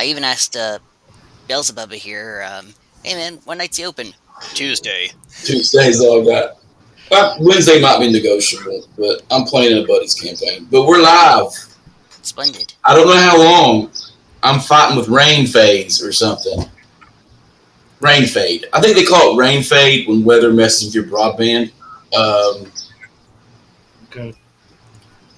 I even asked Beelzebub here, hey man, what night's he open? Tuesday. Tuesdays all got. Wednesday might be negotiable, but I'm playing in a buddy's campaign. But we're live. Splendid. I don't know how long. I'm fighting with rain fades or something. Rain fade. I think they call it rain fade when weather messes with your broadband. Um, Okay.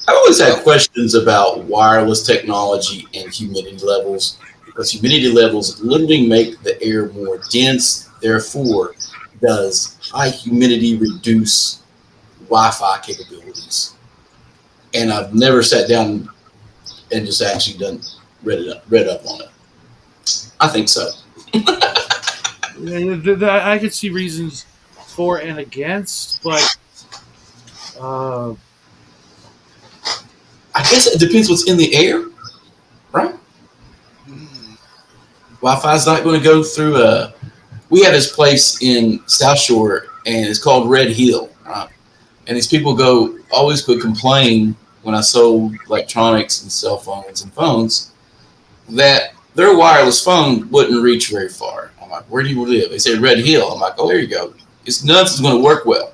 I always had Well, questions about wireless technology and humidity levels because humidity levels literally make the air more dense. Therefore, does high humidity reduce Wi-Fi capabilities? And I've never sat down and just actually read up on it. I think so. I could see reasons for and against, but uh, I guess it depends what's in the air, right? hmm, Wi-Fi is not going to go through a. We have this place in South Shore, and it's called Red Hill, right? And these people go always would complain when I sold electronics and cell phones and phones that their wireless phone wouldn't reach very far. I'm like, where do you live? They say Red Hill. I'm like, oh, there you go. It's nothing's going to work well.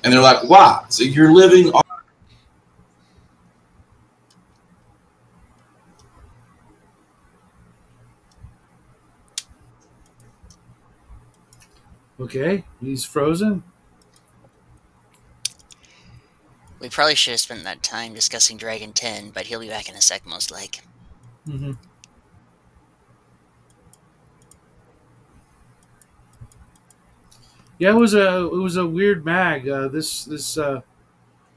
And they're like, why? So you're living on. okay, he's frozen. we probably should have spent that time discussing Dragon 10, but he'll be back in a sec, most like. hmm Yeah, it was a weird mag. This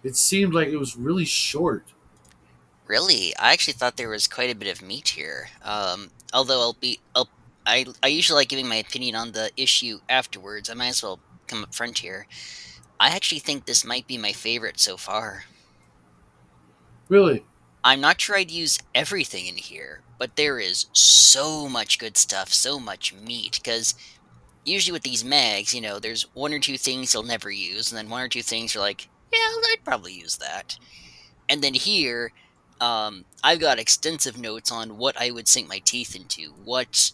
it seemed like it was really short. Really, I actually thought there was quite a bit of meat here. Although I usually like giving my opinion on the issue afterwards. I might as well come up front here. I actually think this might be my favorite so far. Really. I'm not sure I'd use everything in here, but there is so much good stuff, so much meat. Because usually with these mags, there's one or two things you'll never use, and then one or two things you're like, yeah, I'd probably use that. And then here, I've got extensive notes on what I would sink my teeth into, what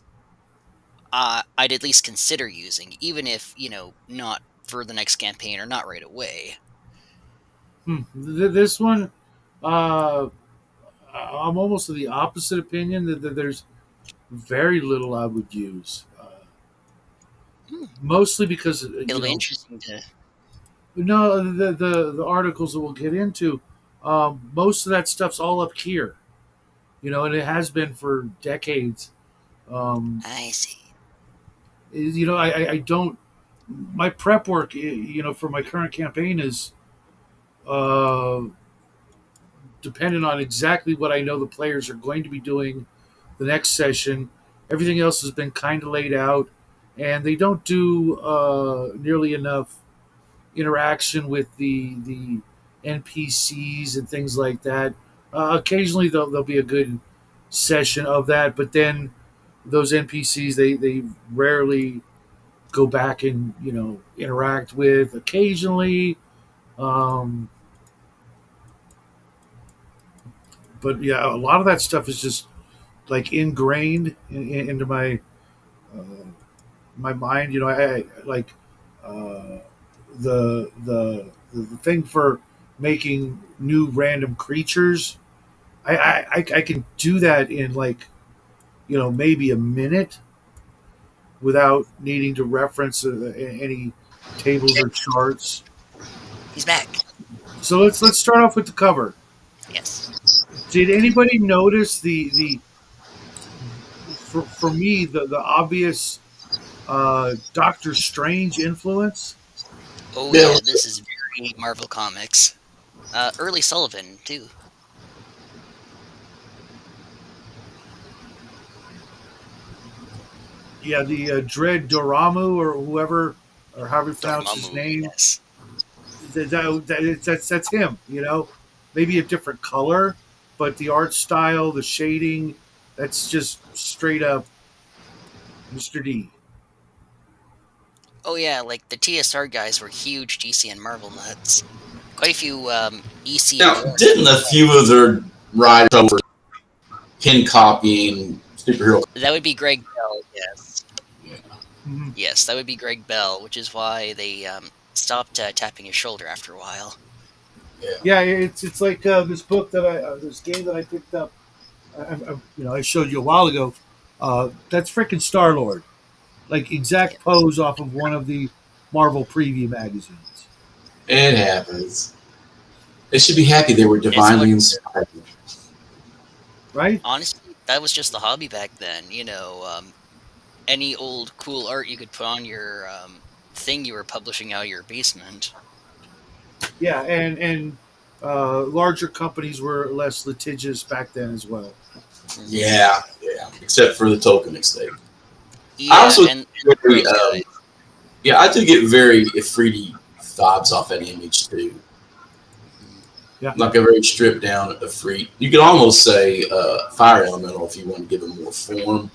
I'd at least consider using, even if, not for the next campaign or not right away. This one, uh, I'm almost of the opposite opinion that there's very little I would use. Hmm. Mostly because It'll be interesting to. no, the articles that we'll get into, most of that stuff's all up here, and it has been for decades. Um, I see. I don't. My prep work, for my current campaign is uh, dependent on exactly what I know the players are going to be doing the next session. Everything else has been kind of laid out, and they don't do nearly enough interaction with the NPCs and things like that. Occasionally, there'll be a good session of that, but then those NPCs they rarely go back and interact with. Occasionally, um, but yeah, a lot of that stuff is just like ingrained into uh, my mind. I like uh, the thing for making new random creatures. I can do that in like maybe a minute without needing to reference any tables or charts. He's back. So let's start off with the cover. Yes. Did anybody notice the for me the obvious Doctor Strange influence? Oh, Yeah, yeah, this is very Marvel Comics. Early Sullivan, too. Yeah, the Dread Doramu or whoever or however you pronounce his Dormammu, name. yes. That's him. Maybe a different color, but the art style, the shading, that's just straight up Mr. D. Oh, yeah, like the TSR guys were huge DC and Marvel nuts. Quite a few EC and now, OSR didn't a few of their writers over pen copying superhero. That would be Greg Bell. Yes, Yeah, Mhm. yes, that would be Greg Bell, which is why they stopped tapping his shoulder after a while. yeah, Yeah, it's like this book that this game that I picked up. I showed you a while ago. That's freaking Star Lord, like exact Yes, pose off of one of the Marvel preview magazines, it happens. They should be happy they were it's so much. divinely inspired. right? Honestly, that was just the hobby back then. Any old cool art you could put on your thing you were publishing out of your basement. Yeah, and larger companies were less litigious back then as well. Hmm. Yeah, yeah. Except for the token estate. I Yeah, also and very, those guys. yeah, I do get very Ifriti vibes off that image too. Mhm. Yeah, Like a very stripped down Ifrit. You could almost say fire elemental if you want to give them more form.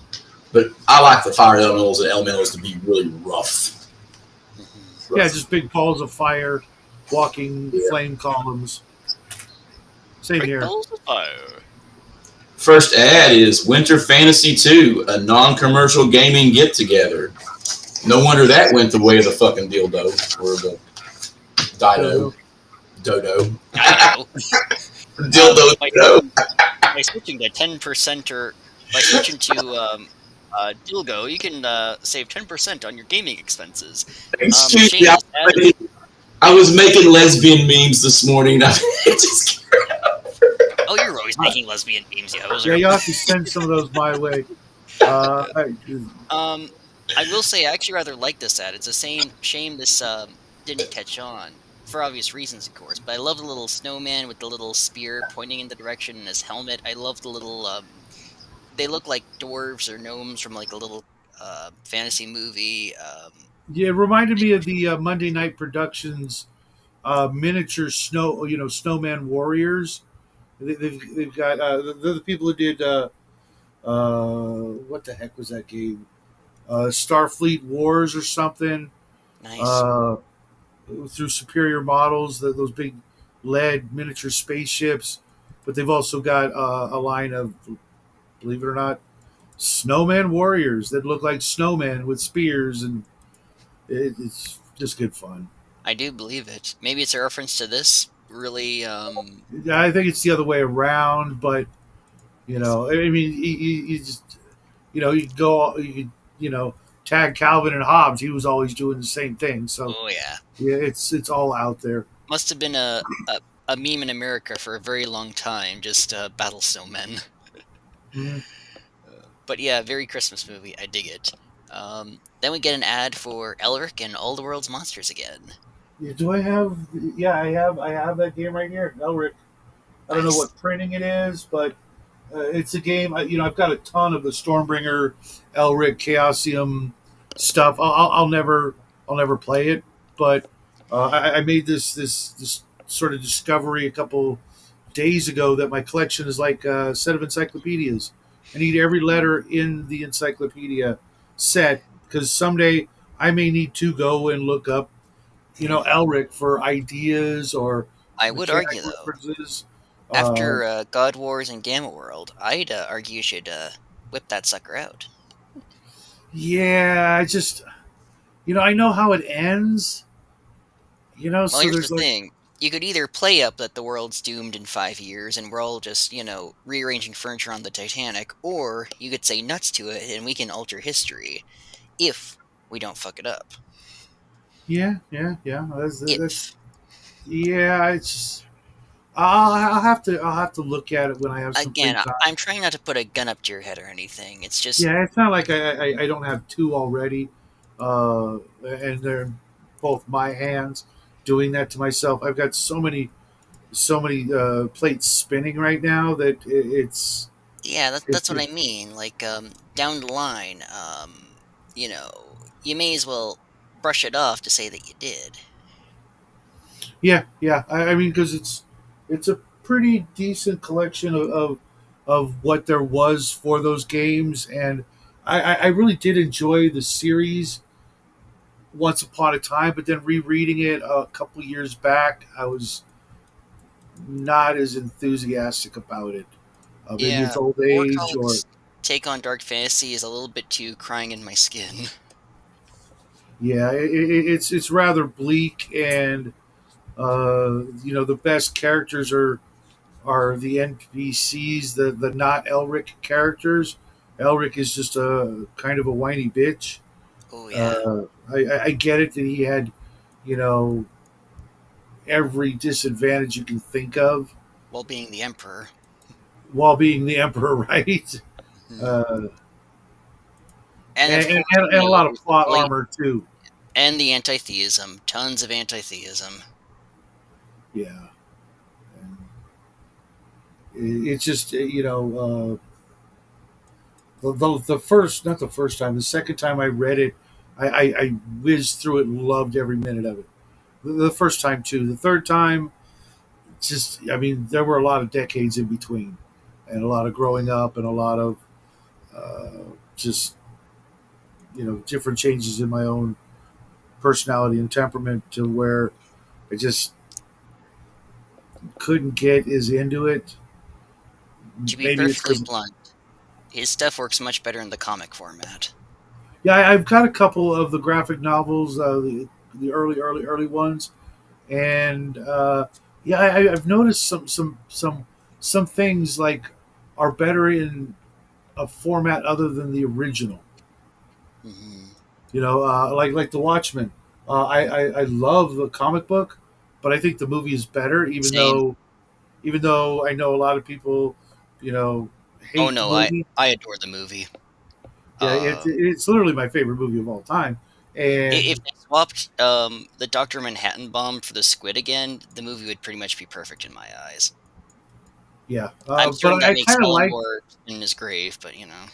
But I like the fire elementals and elementals to be really rough. Mhm. yeah, Rough. just big balls of fire, walking Yeah. flame columns. Same Great here. balls of fire. First ad is Winter Fantasy 2, a non commercial gaming get together. No wonder that went the way of the fucking dildo or the dido. Dodo. Dodo. Dido. Dildo By dodo. switching to 10% or by switching to Dilgo, you can save 10% on your gaming expenses. Excuse me, Shameless ad. I was making lesbian memes this morning. Just, Oh, you're always Uh, making lesbian memes, you yeah, hoser. you'll have to send some of those my way. I, Um, I will say I actually rather like this ad. It's a shame this didn't catch on for obvious reasons, of course. But I love the little snowman with the little spear pointing in the direction and his helmet. I love the little. They look like dwarves or gnomes from like a little fantasy movie. yeah, it reminded me of the Monday Night Productions miniature snowman warriors. They've got they're the people who did what the heck was that game? Starfleet Wars or something. Nice. Uh, through superior models, those big lead miniature spaceships. But they've also got a line of, believe it or not, snowman warriors that look like snowmen with spears, and it's just good fun. I do believe it. Maybe it's a reference to this really. I think it's the other way around, but I see. I mean, you just you go, tag Calvin and Hobbes. He was always doing the same thing. So Oh yeah. yeah, it's all out there. Must have been a meme in America for a very long time. Just battle snowmen. Mhm. But yeah, very Christmas movie. I dig it. Then we get an ad for Elric and All the World's Monsters again. Yeah, do I have? Yeah, I have that game right here, Elric. I don't know Nice. what printing it is, but it's a game. I've got a ton of the Stormbringer, Elric, Chaosium stuff. I'll never play it, but I made this sort of discovery a couple days ago that my collection is like a set of encyclopedias. I need every Hmm. letter in the encyclopedia set because someday I may need to go and look up, Elric for ideas or I would mechanic argue though, references. Uh, after God Wars and Gamma World, I'd argue you should whip that sucker out. yeah, I just, I know how it ends. Well, So here's the there's like, thing. You could either play up that the world's doomed in 5 years and we're all just, rearranging furniture on the Titanic, or you could say nuts to it and we can alter history if we don't fuck it up. yeah, yeah, yeah. That's If. yeah. It's just, I'll have to look at it when I have some free Again, time. I'm trying not to put a gun up to your head or anything. It's just, Yeah, it's not like I don't have two already, and they're both my hands doing that to myself. I've got so many plates spinning right now that yeah, it, that's what it I mean. Like, down the line, you may as well brush it off to say that you did. yeah, yeah. I mean, because it's a pretty decent collection of what there was for those games, and I really did enjoy the series once upon a time, but then rereading it a couple years back, I was not as enthusiastic about it. Maybe it's Yeah, old age or Warthogs. take on dark fantasy is a little bit too crying in my skin. Yeah, it's rather bleak, and the best characters are the NPCs, the not Elric characters. Elric is just a kind of a whiny bitch. Oh yeah, I get it that he had, you know, every disadvantage you can think of while being the emperor. while being the emperor, right? Mhm. Uh, And of course, and a lot of there's the plot blatant armor too. and the anti-theism, tons of anti-theism. Yeah, and it's just the first, not the first time, the second time I read it, I whizzed through it and loved every minute of it. The first time too. The third time, just I mean, there were a lot of decades in between, and a lot of growing up, and a lot of just different changes in my own personality and temperament to where I just couldn't get as into it. To be Maybe it's perfectly because blunt, his stuff works much better in the comic format. yeah, I've got a couple of the graphic novels, the early ones, and yeah, I've noticed some things like are better in a format other than the original. Hmm. Like the Watchmen. I love the comic book, but I think the movie is better. Same. Even though I know a lot of people, you know, Oh hate the no, movie. I adore the movie. Yeah, Uh, it's literally my favorite movie of all time. if And they swapped the Doctor Manhattan bomb for the squid again, the movie would pretty much be perfect in my eyes. yeah, I'm but certain that I makes kind of like Skellingor in his grave, but you know.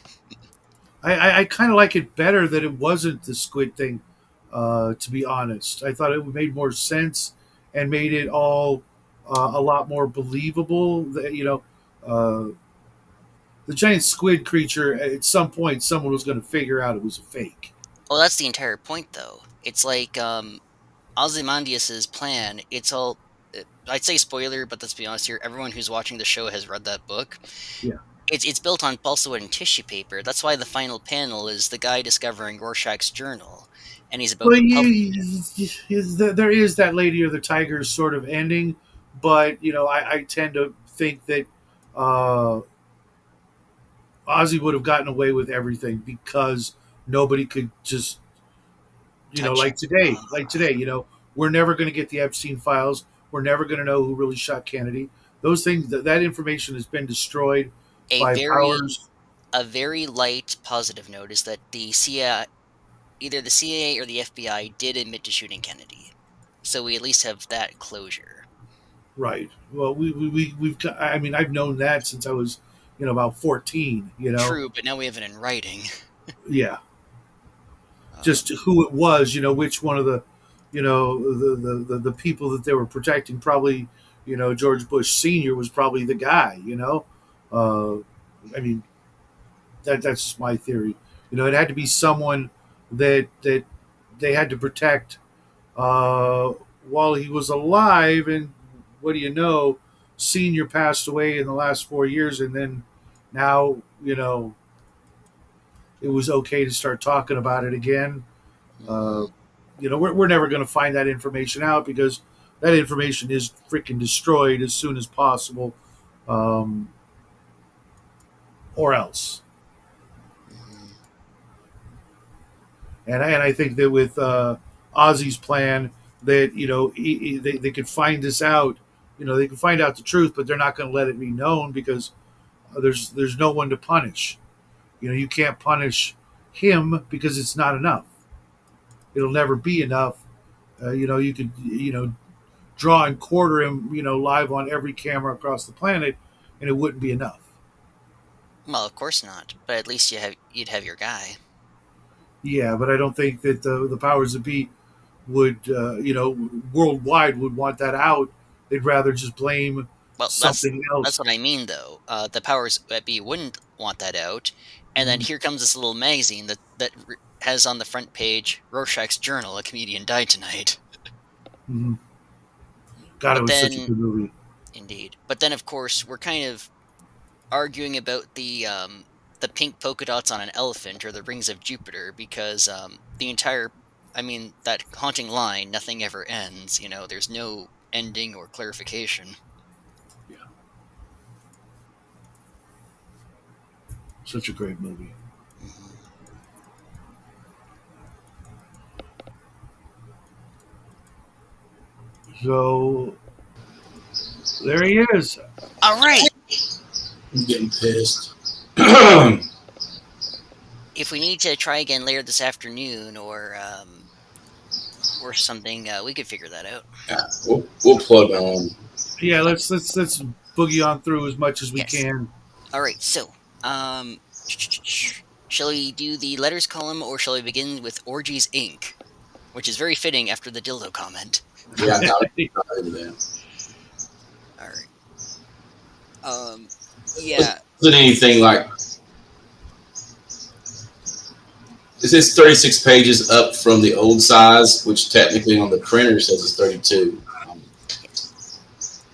I kind of like it better that it wasn't the squid thing. To be honest, I thought it made more sense and made it all a lot more believable. That the giant squid creature at some point someone was going to figure out it was a fake. Well, that's the entire point, though. It's like Ozymandias's plan. It's all. I'd say spoiler, but let's be honest here. Everyone who's watching the show has read that book. Yeah. It's built on balsa wood and tissue paper. That's why the final panel is the guy discovering Rorschach's journal, and he's about Well, to publish. there is that Lady or the Tigers sort of ending, but I tend to think that uh, Ozzy would have gotten away with everything because nobody could just Touch. like today, we're never going to get the Epstein files. We're never going to know who really shot Kennedy. Those things, that information has been destroyed A by very powers. a very light positive note is that the CIA, either the CIA or the FBI, did admit to shooting Kennedy, so we at least have that closure. Right. Well, we've I mean, I've known that since I was, about 14. True, but now we have it in writing. Yeah. Just Um, who it was, which one of the, the people that they were protecting. Probably, George Bush Senior was probably the guy. Uh, I mean, that's my theory. It had to be someone that they had to protect uh, while he was alive. And what do you know? Senior passed away in the last 4 years, and then now it was okay to start talking about it again. Uh, mhm, we're never going to find that information out because that information is freaking destroyed as soon as possible, um, or else. mhm. And I think that with Ozzy's plan, that they could find this out. They can find out the truth, but they're not going to let it be known because there's no one to punish. You can't punish him because it's not enough. It'll never be enough. You could draw and quarter him, live on every camera across the planet, and it wouldn't be enough. Well, of course not, but at least you'd have your guy. Yeah, but I don't think that the powers that be would, worldwide would want that out. They'd rather just blame Well, something that's else. what I mean, though. The powers that be wouldn't want that out, and then Mhm. here comes this little magazine that has on the front page Rorschach's journal: a comedian died tonight. Mhm. God, it But was such a then, good movie. indeed, but then of course we're kind of arguing about the the pink polka dots on an elephant or the rings of Jupiter because the entire, I mean, that haunting line, nothing ever ends. You know, there's no ending or clarification. Yeah, such a great movie. Mhm. So there he is. All right. I'm getting pissed. Yeah, If we need to try again later this afternoon or something, we could figure that out. we'll plug on. Yeah, let's boogie on through as much as we Yes. can. All right. So, um, shall we do the letters column or shall we begin with Orgies Inc., which is very fitting after the dildo comment. Yeah, not into that. All right. Yeah. Wasn't anything like this is 36 pages up from the old size, which technically on the printer says it's 32. Yes.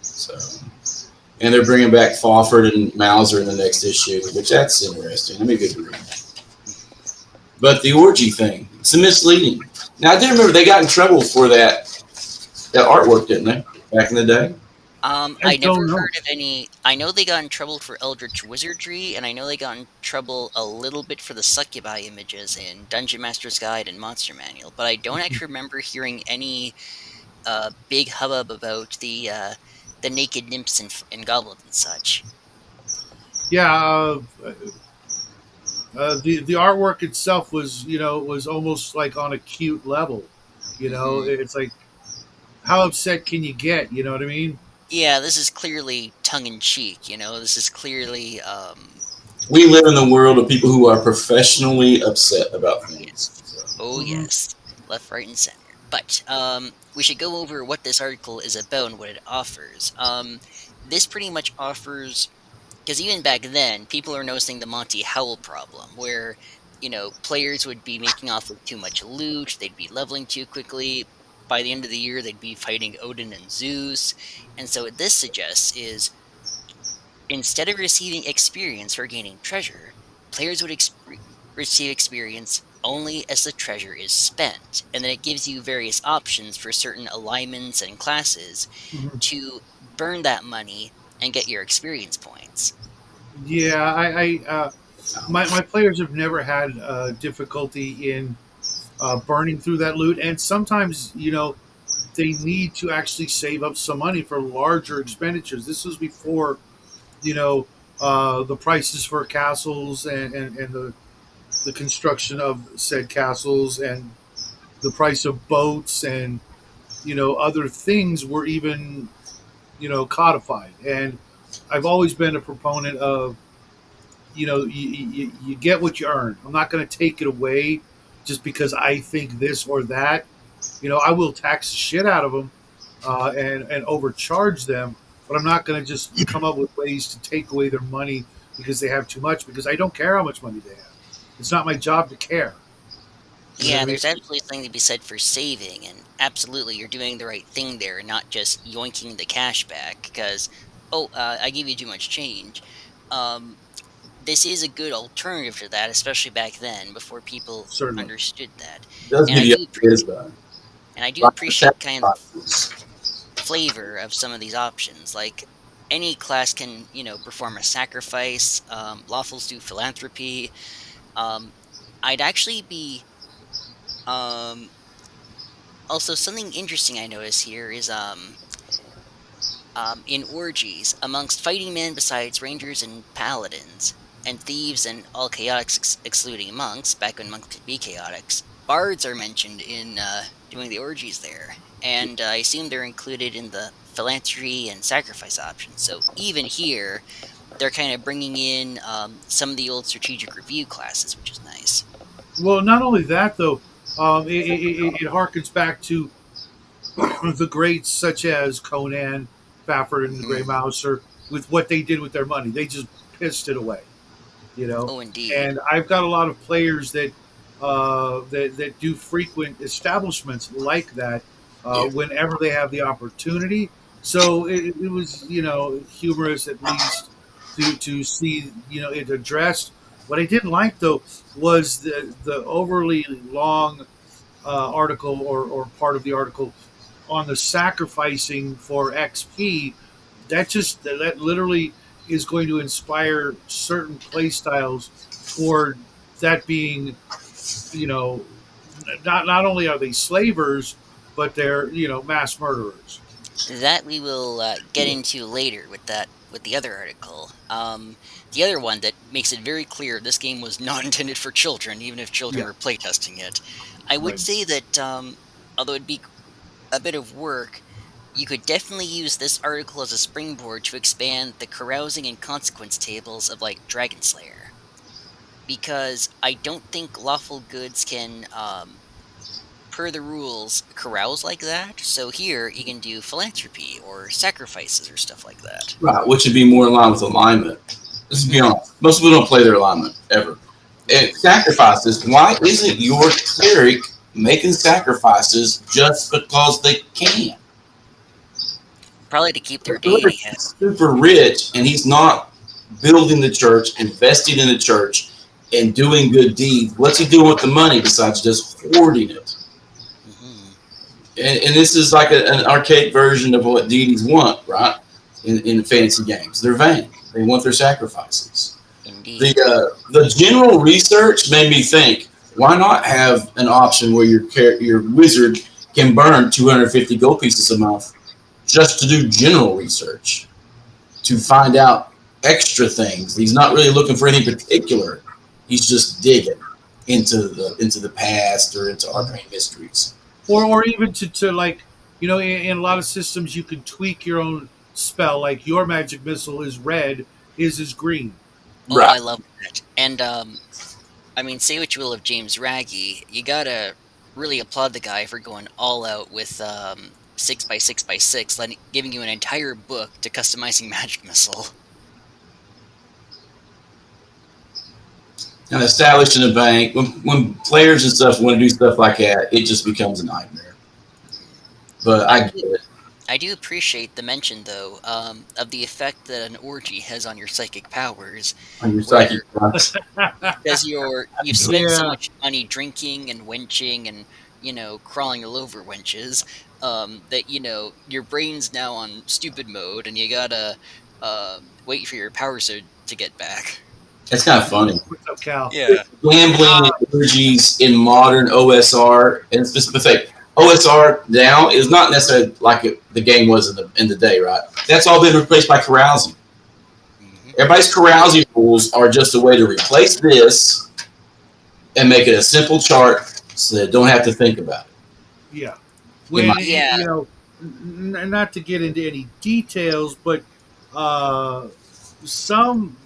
So, and they're bringing back Fawford and Mauser in the next issue, which that's interesting. Let me get to read. But the orgy thing, it's a misleading. Now I do remember they got in trouble for that artwork, didn't they? Back in the day. I I never don't know. heard of any. I know they got in trouble for Eldritch Wizardry, and I know they got in trouble a little bit for the succubi images in Dungeon Master's Guide and Monster Manual, but I don't actually remember hearing any big hubbub about the naked nymphs and goblins and such. Yeah, the artwork itself was was almost like on a cute level. Hmm. It's like how upset can you get? You know what I mean? Yeah, this is clearly tongue in cheek. This is clearly We live in the world of people who are professionally upset about things. yes, So, oh Hmm. yes, left, right, and center. But we should go over what this article is about and what it offers. This pretty much offers because even back then, people are noticing the Monty Howell problem, where players would be making off with too much loot, they'd be leveling too quickly. By the end of the year, they'd be fighting Odin and Zeus. And so, what this suggests is instead of receiving experience for gaining treasure, players would receive experience only as the treasure is spent. And then it gives you various options for certain alignments and classes Hmm. to burn that money and get your experience points. Yeah, my players have never had difficulty in burning through that loot, and sometimes they need to actually save up some money for larger expenditures. This was before you know the prices for castles and the construction of said castles and the price of boats and other things were even codified. And I've always been a proponent of you get what you earn. I'm not going to take it away just because I think this or that. I will tax the shit out of them and overcharge them, but I'm not going to just come up with ways to take away their money because they have too much. Because I don't care how much money they have. It's not my job to care. You know what Yeah, I mean? there's absolutely something to be said for saving, and absolutely, you're doing the right thing there, not just yoinking the cash back because, oh, I gave you too much change. Um, this is a good alternative to that, especially back then, before people Certainly. understood that. it does And give I you do ideas appreciate, though. and I do Like the appreciate kind of the sacrifices. flavor of some of these options. Like any class can, perform a sacrifice. Lawfuls do philanthropy. Um, I'd actually be um Also, something interesting I notice here is in orgies amongst fighting men besides rangers and paladins, and thieves and all chaotics excluding monks. Back when monks could be chaotics, bards are mentioned in doing the orgies there, and I assume they're included in the philanthropy and sacrifice options. So even here, they're kind of bringing in some of the old strategic review classes, which is nice. Well, not only that though, it harkens back to the greats such as Conan, Fafford, and the Grey Hmm. Mouser with what they did with their money. They just pissed it away, you know. Oh, indeed. And I've got a lot of players that do frequent establishments like that Yeah. whenever they have the opportunity. So it was humorous at least to see it addressed. What I didn't like though was the overly long article or part of the article on the sacrificing for XP. That literally is going to inspire certain play styles toward that being, you know, not only are they slavers, but they're, mass murderers. That we will get into later with the other article. The other one that makes it very clear this game was not intended for children, even if children Yeah, were playtesting it. I would right. say that although it'd be a bit of work, you could definitely use this article as a springboard to expand the carousing and consequence tables of like Dragon Slayer, because I don't think lawful goods can per the rules, carouse like that. So here you can do philanthropy or sacrifices or stuff like that. Right, which would be more in line with alignment. Let's be Hmm. honest. Most people don't play their alignment ever. And sacrifices. Why isn't your cleric making sacrifices just because they can? Probably to keep their The cleric deity head. is super rich, and he's not building the church, investing in the church, and doing good deeds. What's he doing with the money besides just hoarding it? Hmm. And this is like an archaic version of what deities want, right? In fantasy games, they're vain. They want their sacrifices. Indeed. The general research made me think, why not have an option where your wizard can burn 250 gold pieces a month just to do general research, to find out extra things. He's not really looking for any particular. He's just digging into the past or into arcane mysteries. Or even to like, in a lot of systems you can tweak your own spell. Like your magic missile is red, his is green. Oh, Right. I love that. And I mean, say what you will of James Raggy, you gotta really applaud the guy for going all out with 6 by 6 by 6, giving you an entire book to customizing Magic Missile. And establishing a bank, when players and stuff want to do stuff like that, it just becomes a nightmare. But I I get do, it I do appreciate the mention, though, of the effect that an orgy has on your psychic powers, on your psychic where thoughts. because you've spent so Yeah, much money drinking and wenching and crawling all over wenches, that your brain's now on stupid mode and you gotta wait for your powers to get back. It's kind of funny. what's up, Cal? Yeah. Gambling and orgies in modern OSR, and specific OSR now is not necessarily like the game was in the day, right? That's all been replaced by carousing. Hmm. Everybody's carousing rules are just a way to replace this and make it a simple chart so they don't have to think about it. Yeah, In when my, Yeah. not to get into any details, but uh, some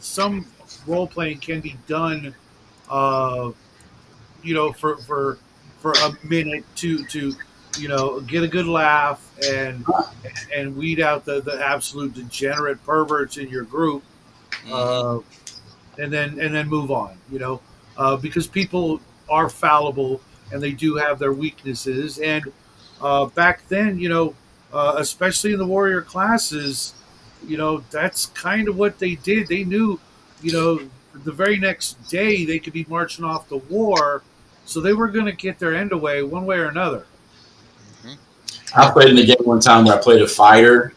role playing can be done, uh, for a minute to get a good laugh and weed out the absolute degenerate perverts in your group, Hmm. uh, and then move on. Because people are fallible and they do have their weaknesses. And back then, especially in the warrior classes, that's kind of what they did. They knew, the very next day they could be marching off to war, so they were going to get their end away one way or another. Hmm. I played in a game one time where I played a fighter,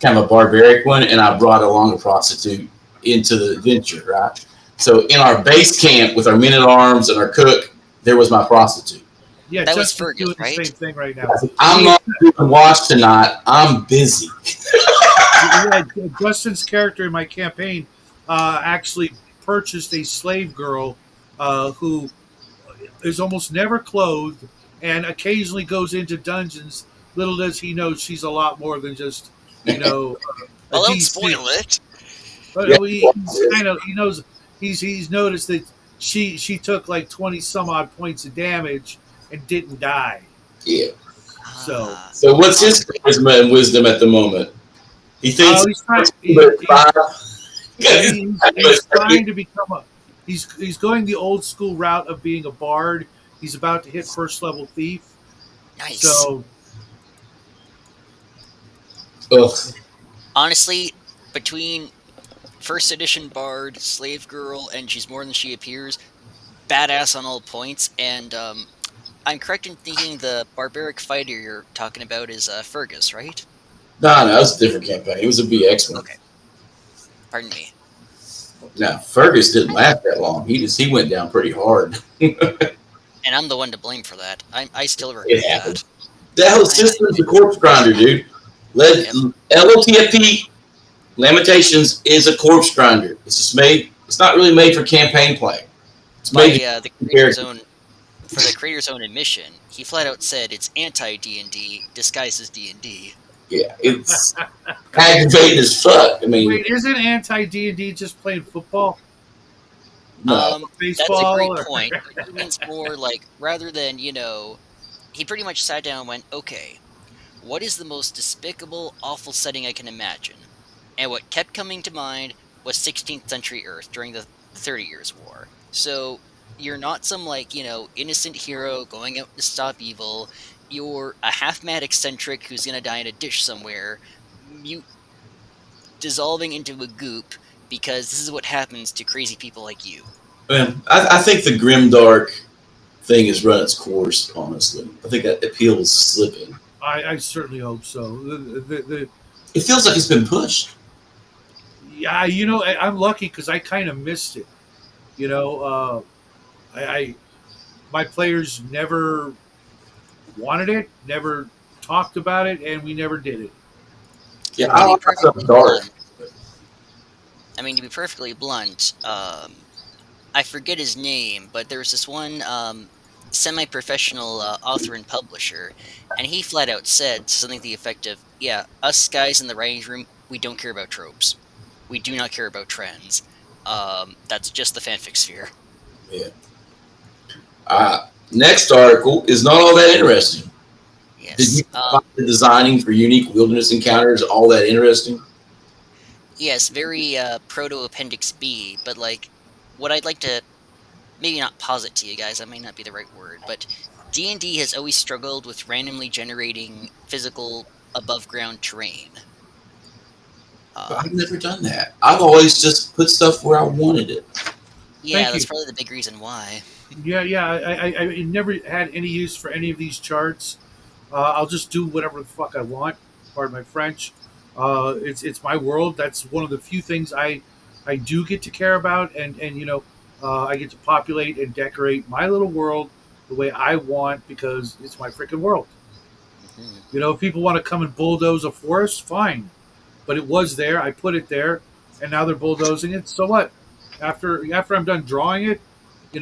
kind of a barbaric one, and I brought along a prostitute into the adventure, right? So in our base camp with our men at arms and our cook, there was my prostitute. Yeah, That was Justin's Fergus, doing the right? same thing right now. I'm He, not doing watch tonight. I'm busy. yeah, Justin's character in my campaign actually purchased a slave girl who is almost never clothed and occasionally goes into dungeons. Little does he know she's a lot more than just, a Well, don't DC. spoil it. Yeah, But he's kind of he knows he's noticed that she took like 20 some odd points of damage and didn't die. yeah. So Ah, So what's his honestly, charisma and wisdom at the moment? He thinks he's trying he's 14, but it's five. he's trying to become a he's going the old school route of being a bard. He's about to hit first level thief. nice. So Ugh. Honestly, between first edition bard, slave girl, and she's more than she appears. Badass on all points, and I'm correct in thinking the barbaric fighter you're talking about is Fergus, right? No, no, that was a different campaign. It was a BX one. Okay, pardon me. Now Fergus didn't last that long. He went down pretty hard. And I'm the one to blame for that. I still It regret happened. that. That whole I system's a corpse grinder, dude. Let yep. LOTFP Lamentations is a corpse grinder. It's just made. It's not really made for campaign play. It's By made the for creator's character. own for the creator's own admission, he flat out said it's anti D&D disguised as D&D. Yeah, it's aggravating as fuck. I mean, Wait, isn't anti D&D just playing football no. or That's a baseball? great Or point, but he means more like rather than, he pretty much sat down and went, "Okay, what is the most despicable, awful setting I can imagine?" And what kept coming to mind was 16th century Earth during the 30 Years' War. So you're not some innocent hero going out to stop evil. You're a half-mad eccentric who's gonna die in a dish somewhere, mute dissolving into a goop because this is what happens to crazy people like you. Man, I think the grimdark thing has run its course. Honestly, I think that appeal is slipping. I certainly hope so. It feels like it's been pushed. Yeah, I'm lucky because I kind of missed it. You know, I my players never wanted it, never talked about it, and we never did it. Yeah, To I be So like myself perfectly dark. blunt, to be perfectly blunt, I forget his name, but there was this one semi-professional author and publisher, and he flat out said something to the effect of, "Yeah, us guys in the writing room, we don't care about tropes. We do not care about trends. That's just the fanfic sphere." Yeah. Next article is not all that interesting. Did you Yes. find the designing for unique wilderness encounters all that interesting? Yes, very proto Appendix B, but like what I'd like to maybe not posit to you guys, that may not be the right word, but D&D has always struggled with randomly generating physical above ground terrain. But I've Um, never done that. I've always just put stuff where I wanted it. yeah, thank that's you. probably the big reason why. Yeah, yeah. I never had any use for any of these charts. I'll just do whatever the fuck I want. Pardon my French. It's my world. That's one of the few things I do get to care about, and I get to populate and decorate my little world the way I want because it's my freaking world. Mhm. If people want to come and bulldoze a forest, fine. But it was there. I put it there, and now they're bulldozing it. So what? After I'm done drawing it,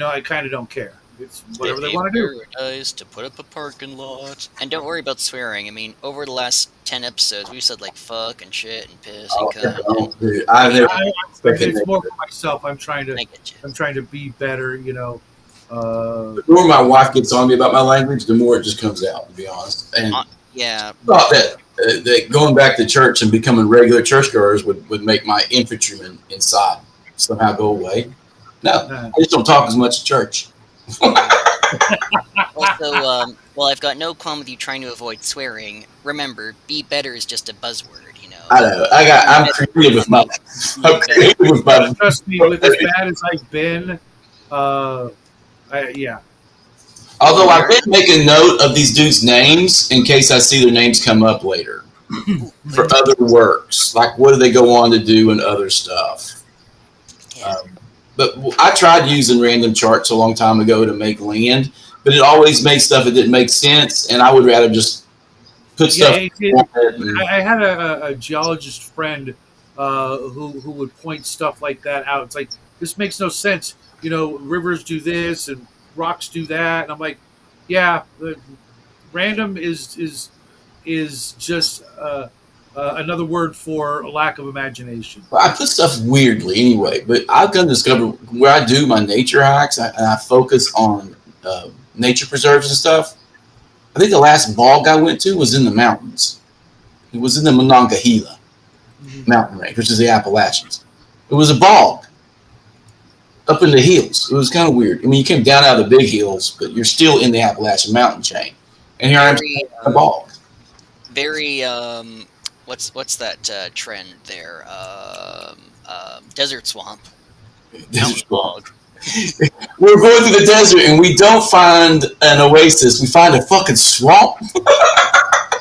I kind of don't care. It's They whatever they paved want to do. paradise to put up a parking lot. And don't worry about swearing. I mean, over the last 10 episodes, we've said like fuck and shit and piss and Oh, cunt. And dude, I've we, never fucking. It's more for myself. I'm trying to I get you. I'm trying to be better. The more my wife gets on me about my language, the more it just comes out. To be honest, and Uh, yeah, thought that going back to church and becoming regular churchgoers would make my infantryman inside somehow go away. No, uh, I just don't talk as much at church. also, while I've got no qualm with you trying to avoid swearing, remember, be better is just a buzzword, you know? I know. Be I'm better creative with doesn't my. mean I'm be better. creative with my. trust me, with as bad as I've been, uh, yeah, Although I've Very been making note of these dudes' names in case I see their names come up later ooh, for good. other works. Like what do they go on to do and other stuff. Yeah. But I tried using random charts a long time ago to make land, but it always made stuff that didn't make sense, and I would rather just put yeah. stuff on it. I had a geologist friend who would point stuff like that out. It's like this makes no sense. Rivers do this and rocks do that, and I'm like, yeah, random is just another word for a lack of imagination. I put stuff weirdly anyway, but I've done discover where I do my nature hikes and I focus on nature preserves and stuff. I think the last bog I went to was in the mountains. It was in the Monongahela Mhm. mountain range, which is the Appalachians. It was a bog up in the hills. It was kind of weird. I mean, you came down out of the big hills, but you're still in the Appalachian mountain chain. And here I am Very, in a bog. very, what's that trend there? desert swamp, Desert mountain Swamp. bog We're going through the desert and we don't find an oasis. We find a fucking swamp.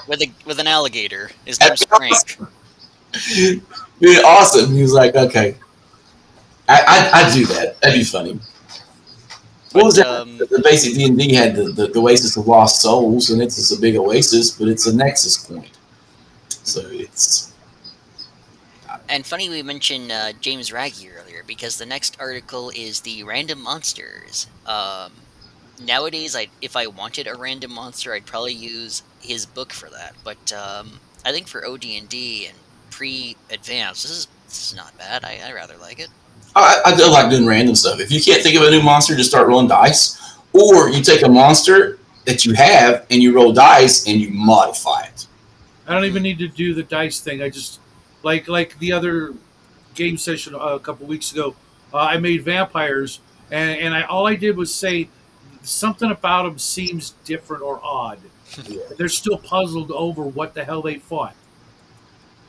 with an alligator. His name's That'd be Frank. awesome. Be awesome. He was like, okay, I'd do that. That'd be funny. What was But that? The basic D&D had the Oasis of Lost Souls, and it's just a big oasis, but it's a nexus point. So it's and funny we mentioned James Raggy earlier because the next article is the random monsters. Nowadays, if I wanted a random monster, I'd probably use his book for that. But I think for OD&D and pre-advanced, this is not bad. I rather like it. I do like doing random stuff. If you can't think of a new monster, just start rolling dice, or you take a monster that you have and you roll dice and you modify it. I don't even need to do the dice thing. I just like the other game session a couple weeks ago. I made vampires, and all I did was say something about them seems different or odd. Yeah. They're still puzzled over what the hell they fought.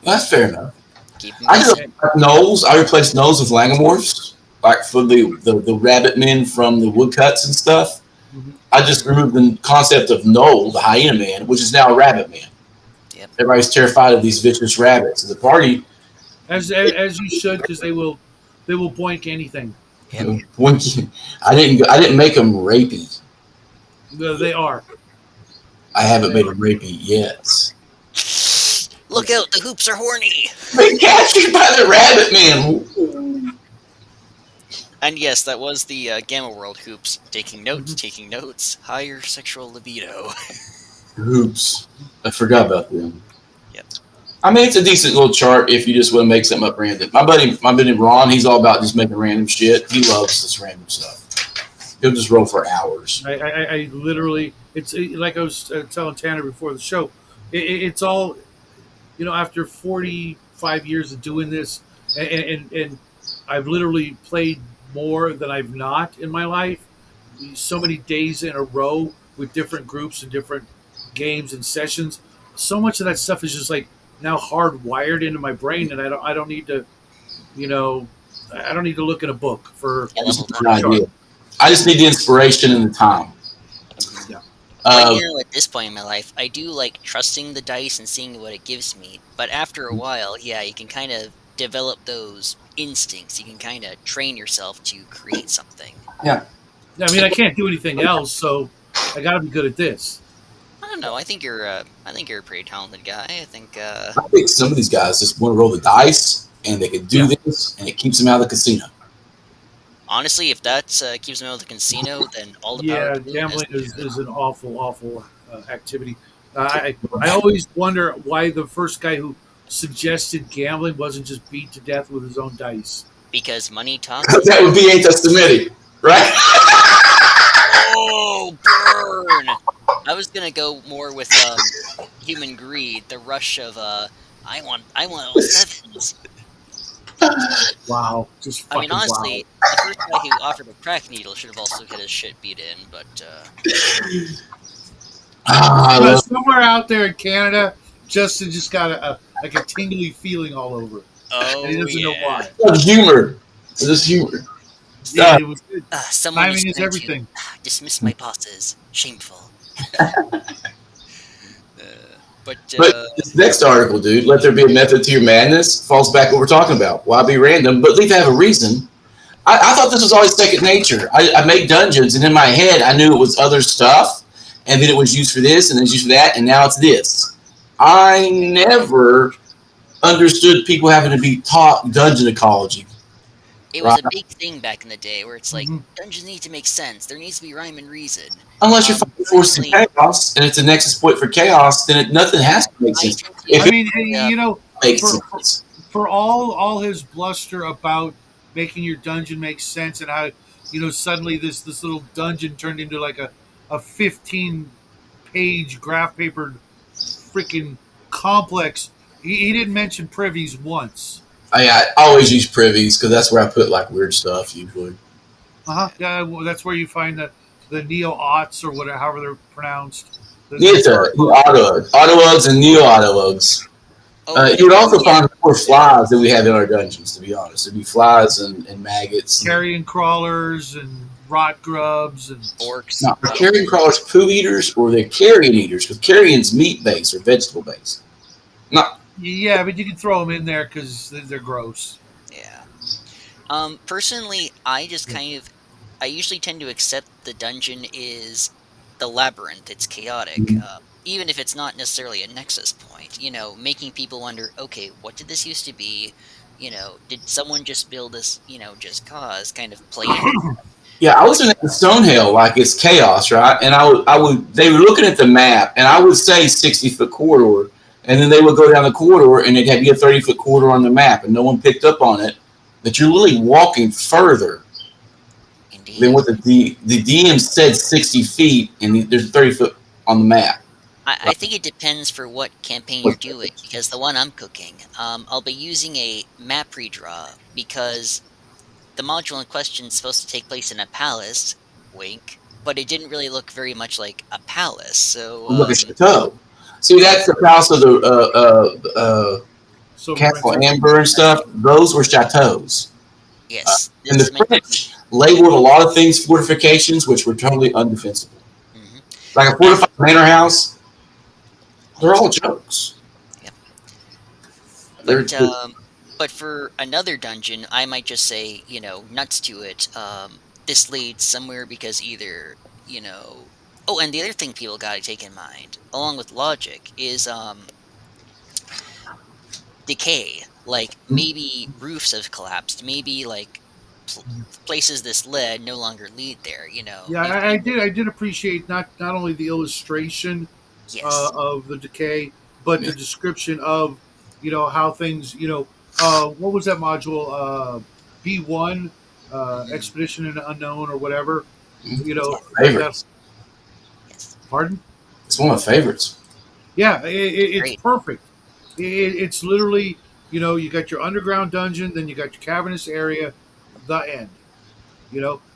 That's fair enough. Keep them I just guessing. like gnolls. I replaced gnolls with langomorphs, like for the rabbit men from the woodcuts and stuff. Mhm. I just removed the concept of gnoll, the hyena man, which is now a rabbit man. Yep. Everybody's terrified of these vicious rabbits. The party, As you should, because they will boink anything. Yep. I didn't make them rapey. They are. I haven't made them rapey yet. Look out! The hoops are horny. Been captured by the rabbit man. And yes, that was the Gamma World hoops. Taking notes, Mhm. taking notes. Higher sexual libido. Oops, I forgot about them. Yep. I mean, it's a decent little chart if you just want to make something up random. My buddy Ron, he's all about just making random shit. He loves this random stuff. He'll just roll for hours. I literally, it's like I was telling Tanner before the show. It's all, after 45 years of doing this, and I've literally played more than I've not in my life. So many days in a row with different groups and different games and sessions. So much of that stuff is just like now hardwired into my brain, and I don't need to, I don't need to look in a book for. Yeah, leveled up. An idea. I just need the inspiration and the time. Yeah. But at this point in my life, I do like trusting the dice and seeing what it gives me. But after a while, yeah, you can kind of develop those instincts. You can kind of train yourself to create something. Yeah. I mean, I can't do anything else, so I got to be good at this. I don't know. I think you're a pretty talented guy. I think. I think some of these guys just want to roll the dice and they can do this, and it keeps them out of the casino. Honestly, if that keeps them out of the casino, then all the power Yeah, to them. gambling is an awful activity. I always wonder why the first guy who suggested gambling wasn't just beat to death with his own dice. Because money talks. That would be anti-Semitic, right? Oh, burn! I was gonna go more with human greed, the rush of I want all sevens. Wow, just I mean, fucking honestly, wow. the first guy who offered a crack needle should have also had his shit beat in, but I love Somewhere out there in Canada, Justin just got a tingly feeling all over, oh and he doesn't know why. humor. It's just humor. Yeah, it was good. Someone Timing is trying to everything. dismiss my bosses. Shameful. But this next article, dude, let there be a method to your madness, falls back what we're talking about. Why be random, but leave to have a reason. I thought this was always second nature. I make dungeons, and in my head, I knew it was other stuff, and then it was used for this, and then it was used for that, and now it's this. I never understood people having to be taught dungeon ecology. it was a big thing back in the day where it's like Mhm. dungeons need to make sense. There needs to be rhyme and reason. Unless you're fucking forcing chaos, and it's a nexus point for chaos, then nothing has to make sense. If I mean, Yeah. Makes for, sense. for all his bluster about making your dungeon make sense and how suddenly this little dungeon turned into like a 15-page graph papered freaking complex. He didn't mention privies once. I always use privies because that's where I put like weird stuff usually. Yeah, well, that's where you find the neo-aughts or whatever, however they're pronounced. Autougs and neo autougs. Oh, You would also yeah, find more flies than we have in our dungeons. To be honest, it'd be flies and maggots. And, Carrion crawlers and rot grubs and orcs now, are carrion probably. crawlers poo eaters or they're carrion eaters? Because carrion's meat based or vegetable based. Not yeah, but you can throw them in there because they're gross. Yeah. Personally, I just Yeah. kind of, I usually tend to accept the dungeon is the labyrinth. It's chaotic, even if it's not necessarily a nexus point. Making people wonder, okay, what did this used to be? Did someone just build this? Just cause kind of play into that. Yeah, I was But in the Stonehill like it's chaos, right? And I would, they were looking at the map, and I would say 60-foot corridor, and then they would go down the corridor, and it'd have be a 30-foot corridor on the map, and no one picked up on it. That you're literally walking further than what indeed, the DM said 60 feet, and there's 30 foot on the map. I think it depends for what campaign you're doing because the one I'm cooking, I'll be using a map redraw because the module in question is supposed to take place in a palace, wink, but it didn't really look very much like a palace. So, Look at Chateau. See, yeah, that's the house of the Silver Castle Princess. Amber and stuff. Those were chateaus. yes, And this the meant to French be. labeled a lot of things fortifications, which were totally undefensible. Mhm. Like a And fortified manor house, they're all jokes. yep, They're, but they're but for another dungeon, I might just say, nuts to it. This leads somewhere because either, you know. Oh, and the other thing people got to take in mind, along with logic, is decay. Like maybe roofs have collapsed. Maybe like pl- places this led no longer lead there. Yeah, You've I people. did. I did appreciate not only the illustration Yes. of the decay, but yeah. the description of how things. What was that module? B1, Hmm. Expedition in the Unknown or whatever. You It's know one of my that. favorites. Yes. Pardon? It's one of my favorites. Yeah, It's it's great. perfect. It's literally you got your underground dungeon, then you got your cavernous area, the end.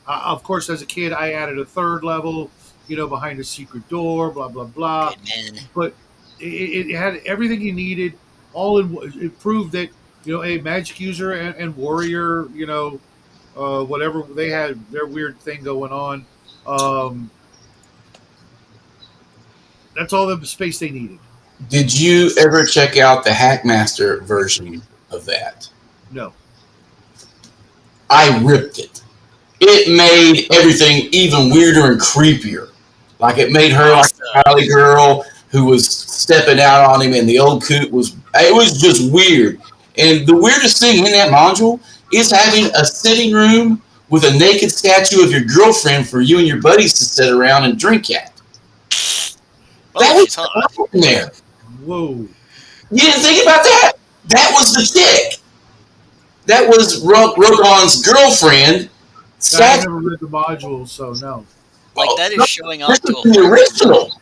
Of course, as a kid, I added a third level, behind a secret door, blah blah blah. Good man. But it had everything you needed. All in. It proved that a magic user and warrior, whatever they had their weird thing going on. Um, that's all the space they needed. Did you ever check out the Hackmaster version of that? No. I ripped it. It made everything even weirder and creepier. Like it made her like a Awesome. valley girl who was stepping out on him, and the old coot was. It was just weird. And the weirdest thing in that module is having a sitting room with a naked statue of your girlfriend for you and your buddies to sit around and drink at. Oh, That was she's hot. in there. Whoa. You didn't think about that? That was the chick. That was Rogon's girlfriend. I Statue. never read the module, so no. Like Oh, that is no, showing this off is to a the whole new original. level.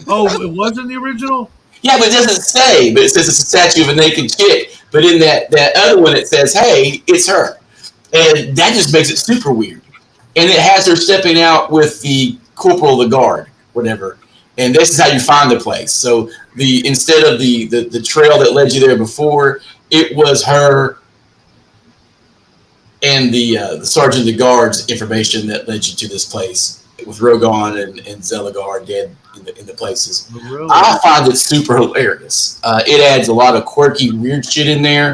Oh, it was in the original. Yeah, but it doesn't say. But it says it's a statue of a naked chick. But in that other one, it says, "Hey, it's her," and that just makes it super weird. And it has her stepping out with the corporal of the guard, whatever. And this is how you find the place. So the instead of the trail that led you there before, it was her and the sergeant of the guard's information that led you to this place with Rogon and Zelagar dead in the places. Really? I find it super hilarious. It adds a lot of quirky, weird shit in there.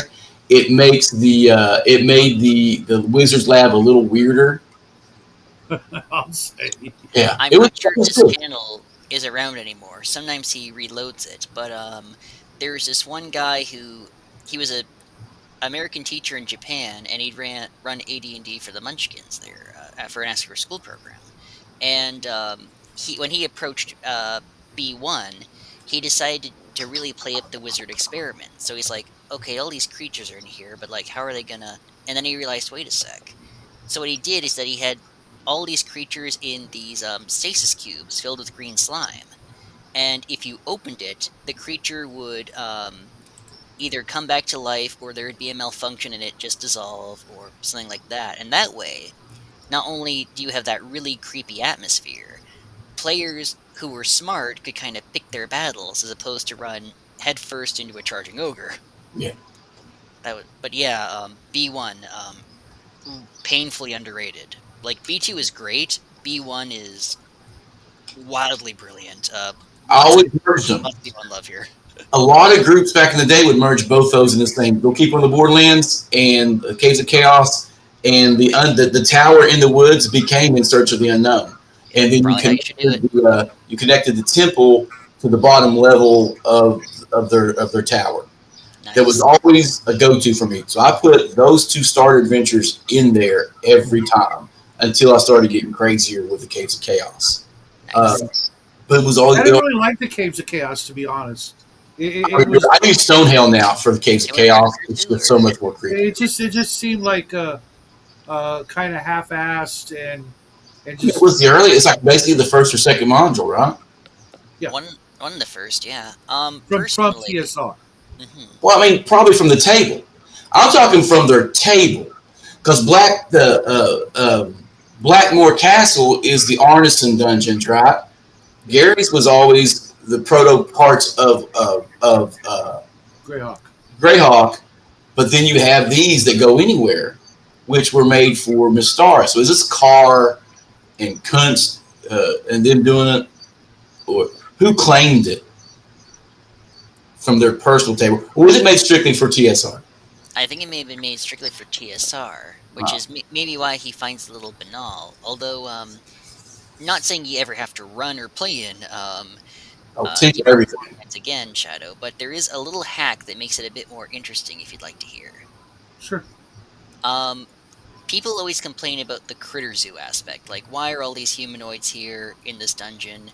It made the Wizards Lab a little weirder. I'll say. Yeah, I'm it was, not it sure if was this good. channel is around anymore. Sometimes he reloads it, but there's this one guy who he was a American teacher in Japan, and he'd run AD&D for the Munchkins there for an Ask for School program. And he when he approached B1, he decided to really play up the wizard experiment. So he's like, okay, all these creatures are in here, but like, how are they gonna? And then he realized, wait a sec. So what he did is that he had all these creatures in these stasis cubes filled with green slime, and if you opened it, the creature would either come back to life, or there would be a malfunction and it just dissolve, or something like that. And that way, not only do you have that really creepy atmosphere, players who were smart could kind of pick their battles as opposed to headfirst into a charging ogre. Yeah. But yeah, B1, painfully underrated. Like B2 is great, B1 is wildly brilliant. I Lots of always merged them. B1 love here. A lot of groups back in the day would merge both those in the same. Go keep on the Borderlands and the Caves of Chaos, and the tower in the woods became In Search of the Unknown, Yeah, and then probably how you should do it. you connected the temple to the bottom level of their tower. That was Nice, always a go to for me. So I put those two starter adventures in there every time until I started getting crazier with the Caves of Chaos. Uh, nice. but it was I always didn't really like the Caves of Chaos, to be honest. It was I use Stonehill now for the Caves of It was pretty Chaos. good It's too, just so or much more creepy. it just seemed like kind of half-assed and It just was the early. It's like basically the first or second module, right? yeah one of the first, yeah. from Personally, TSR. hmm Well, I mean, probably from the table. I'm talking from their table, because Blackmore Castle is the Arneson dungeons, right? Gary's was always the proto parts of Greyhawk. Greyhawk, but then you have these that go anywhere, which were made for Mystara. So is this Carr and Kunst and them doing it, or who claimed it from their personal table, or was it made strictly for TSR? I think it may have been made strictly for TSR, which Wow. is maybe why he finds it a little banal. Although, not saying you ever have to run or play in, I'll teach your everything. once again, Shadow, but there is a little hack that makes it a bit more interesting if you'd like to hear. Sure. Um, People always complain about the critter zoo aspect, like why are all these humanoids here in this dungeon?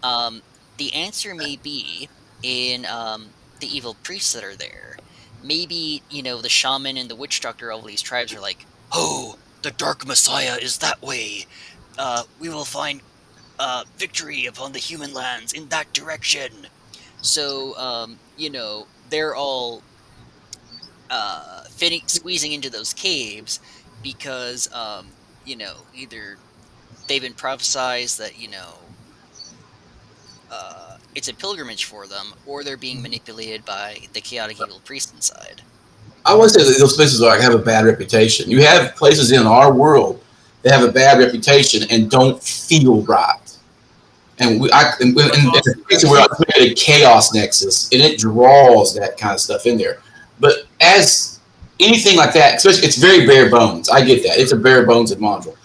Um, the answer may be in the evil priests that are there. Maybe, the shaman and the witch doctor of all these tribes are like, oh, the dark messiah is that way. We will find victory upon the human lands in that direction. So, they're all squeezing into those caves because, either they've been prophesized that, it's a pilgrimage for them, or they're being manipulated by the chaotic evil priest inside. I want to say that those places like have a bad reputation. You have places in our world that have a bad reputation and don't feel right. And Like the Austin, picture where I Texas. created a chaos nexus, and it draws that kind of stuff in there. But as anything like that, especially it's very bare bones. I get that it's a bare bones module.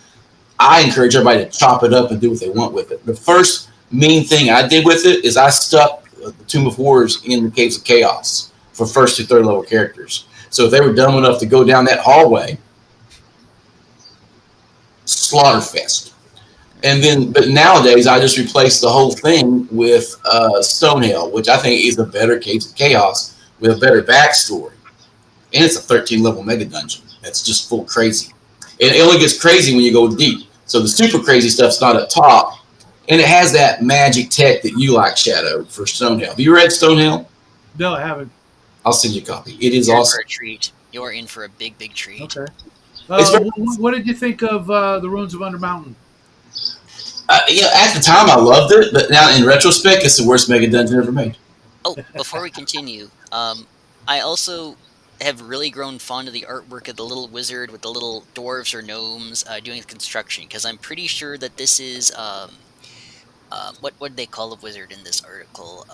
I encourage everybody to chop it up and do what they want with it. The first mean thing I did with it is I stuck the Tomb of Horrors in the Caves of Chaos for first to third level characters. So if they were dumb enough to go down that hallway, slaughterfest. And then, but nowadays, I just replace the whole thing with Stonehill, which I think is a better Caves of Chaos with a better backstory. And it's a 13 level mega dungeon that's just full crazy. And it only gets crazy when you go deep. So the super crazy stuff's not up top. And it has that magic tech that you like, Shadow, for Stonehill. Have you read Stonehill? No, I haven't. I'll send you a copy. It is You're in for awesome. a treat. You're in for a big, big treat. Okay. It's very, What did you think of the Ruins of Undermountain? at the time, I loved it, but now in retrospect, it's the worst mega dungeon ever made. Oh, before we continue, I also have really grown fond of the artwork of the little wizard with the little dwarves or gnomes doing the construction, because I'm pretty sure that this is what did they call the wizard in this article?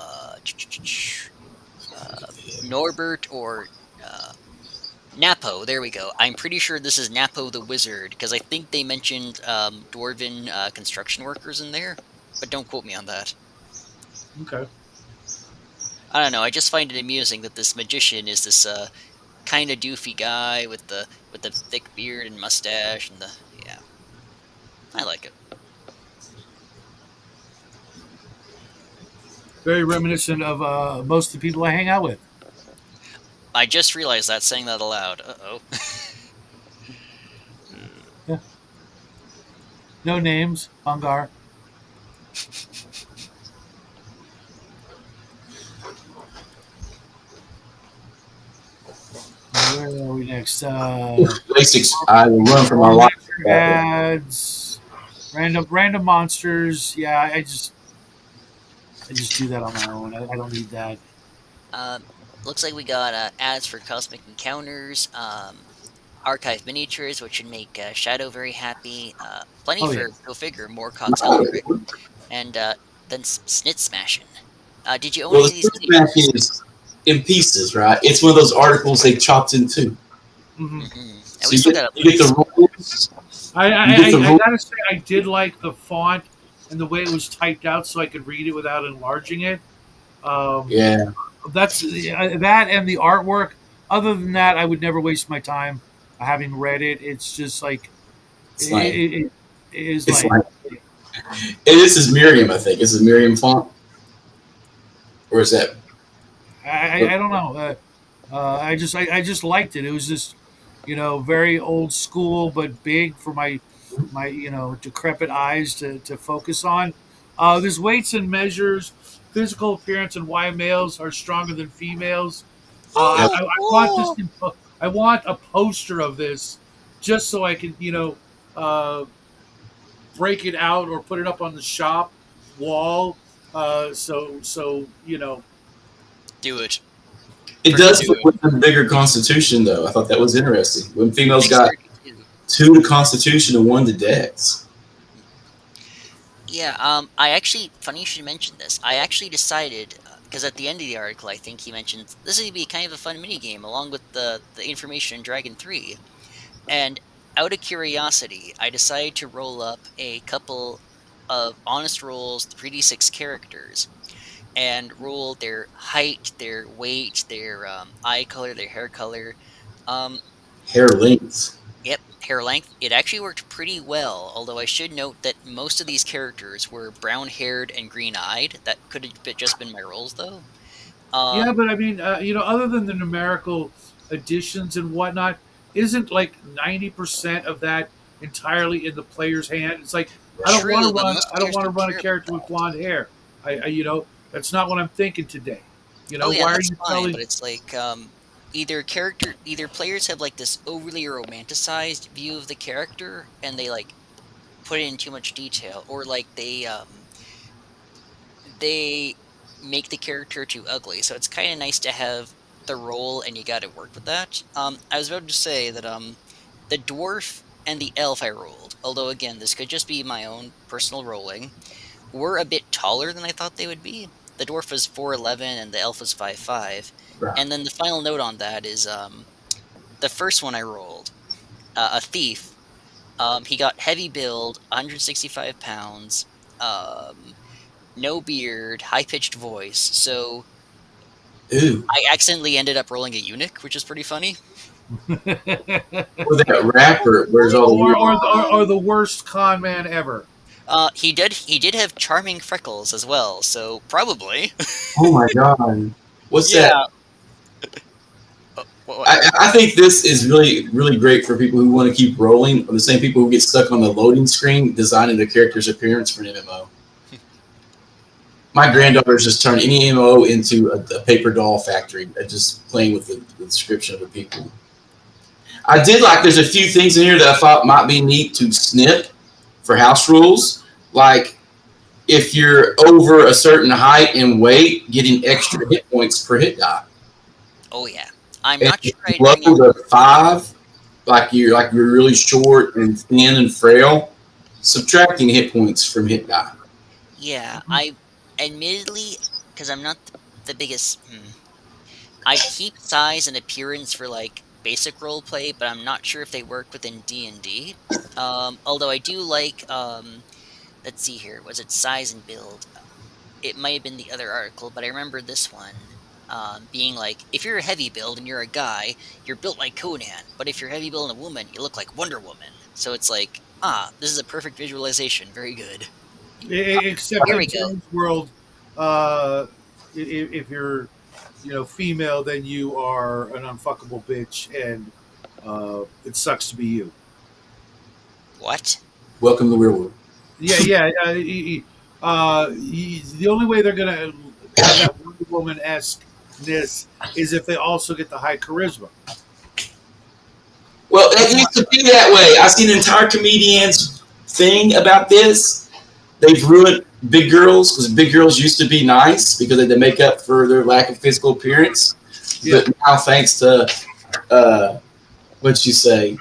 Norbert or uh, Napo. There we go. I'm pretty sure this is Napo the wizard because I think they mentioned dwarven construction workers in there, but don't quote me on that. Okay. I don't know. I just find it amusing that this magician is this kind of doofy guy with the thick beard and mustache and the yeah. I like it. Very reminiscent of most of the people I hang out with. I just realized that saying that aloud. Oh. Yeah. No names. Hungar. Where are we next? Basics. I will run for my life. Ads. Random monsters. Yeah, I just do that on my own. I don't need that. Um, looks like we got ads for cosmic encounters, archive miniatures, which should make Shadow very happy. Plenty Oh yeah. for go figure, more Cox Eldrick, and then Snit Smashin'. Did you own Well, any the of these Swiss match miniatures? is in pieces, right? It's one of those articles they chopped in two. Hmm. And So we still got a you get the place. rules. I, You I get the I rules. gotta say I did like the font and the way it was typed out, so I could read it without enlarging it. Um, Yeah, that's that and the artwork. Other than that, I would never waste my time having read it. It's just like it, it's like it is it's like like and this is Miriam, I think. This is Miriam font, or is that? I don't know. I just liked it. It was just very old school but big for my decrepit eyes to focus on. There's weights and measures, physical appearance, and why males are stronger than females. Yep. I want this. I want a poster of this, just so I can uh, break it out or put it up on the shop wall. So Do it. It Freaking does do fit it. with the bigger Constitution, though. I thought that was interesting. When females got X32. 2 to Constitution and 1 to Dex. Yeah, I actually, funny you should mention this. I actually decided, because at the end of the article, I think he mentioned this would be kind of a fun mini game along with the information in Dragon 3. And out of curiosity, I decided to roll up a couple of honest rolls, 3d6 characters, and roll their height, their weight, their eye color, their hair color. Um, Hair length. Yep, hair length. It actually worked pretty well, although I should note that most of these characters were brown haired and green eyed. That could have just been my rolls, though. Yeah, Um, but I mean, other than the numerical additions and whatnot, isn't like 90% of that entirely in the player's hand? It's like True, but most I don't players want to don't run a care about character with blonde hair. That's not what I'm thinking today. Oh, yeah, Why are that's you fine, but telling? it's like, either players have like this overly romanticized view of the character and they like put in too much detail, or like they make the character too ugly. So it's kind of nice to have the role, and you got to work with that. I was about to say that the dwarf and the elf I rolled, although again this could just be my own personal rolling, were a bit taller than I thought they would be. The dwarf was 4'11" and the elf was 5'5". Right. And then the final note on that is the first one I rolled, a thief. He got heavy build, 165 pounds. No beard, high pitched voice. So Ooh. I accidentally ended up rolling a eunuch, which is pretty funny. Or that rapper wears all the weird. Or the worst con man ever. He did have charming freckles as well, so probably. Oh my god. What's that? Yeah. What? I think this is really, really great for people who want to keep rolling, or the same people who get stuck on the loading screen designing their character's appearance for an MMO. My granddaughter's just turned any MMO into a paper doll factory, just playing with the description of the people. I did like there's a few things in here that I thought might be neat to snip for house rules. Like if you're over a certain height and weight, getting extra hit points per hit die. Oh yeah. I'm And not if sure you I'd below bring it. the 5, like you're really short and thin and frail, subtracting hit points from hit die. Yeah, I admittedly, because I'm not the biggest. I'd keep size and appearance for like basic roleplay, but I'm not sure if they work within D&D. Although I do like let's see here, was it size and build? It might have been the other article, but I remember this one being like, if you're a heavy build and you're a guy, you're built like Conan, but if you're heavy build and a woman, you look like Wonder Woman. So it's like, this is a perfect visualization. Very good. Except Here in we go. Joe's world, uh, if you're female, then you are an unfuckable bitch, and it sucks to be you. What? Welcome to the real world. Yeah, yeah. The only way they're gonna have that Wonder Woman esque-ness is if they also get the high charisma. Well, it needs to be that way. I seen an entire comedian's thing about this. They've ruined. big girls, because big girls used to be nice because they had to make up for their lack of physical appearance. Yeah. But now, thanks to what'd you say?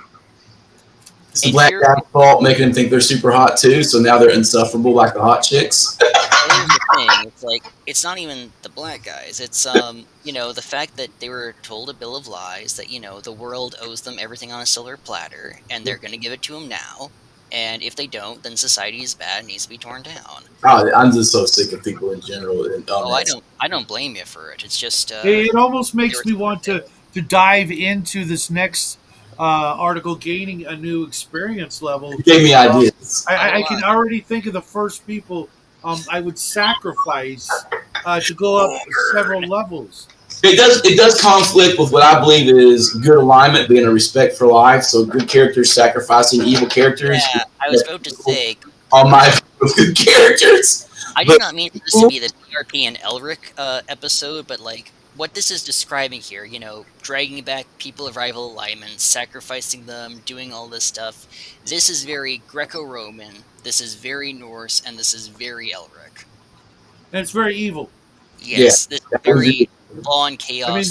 It's the And black guy's fault, making them think they're super hot too. So now they're insufferable like the hot chicks. well, here's the thing. It's like it's not even the black guys. It's the fact that they were told a bill of lies that the world owes them everything on a silver platter, and they're going to give it to them now. And if they don't, then society is bad and needs to be torn down. Oh, I'm just so sick of people in general on Oh, that. I don't blame you for it. It's just It almost they makes were me told want to do. to dive into this next article, gaining a new experience level. It gave me Uh, ideas. So do I can I. already think of the first people I would sacrifice to go up several levels. It does conflict with what I believe is good alignment, being a respect for life. So good characters sacrificing evil characters. Yeah, I was about to say. On my Uh, good characters, I did but not mean for this to be the PRP and Elric episode, but like what this is describing here, dragging back people of rival alignments, sacrificing them, doing all this stuff. This is very Greco-Roman. This is very Norse, and this is very Elric. And it's very evil. yeah, Yes, this is that was very it. law and I mean, chaos,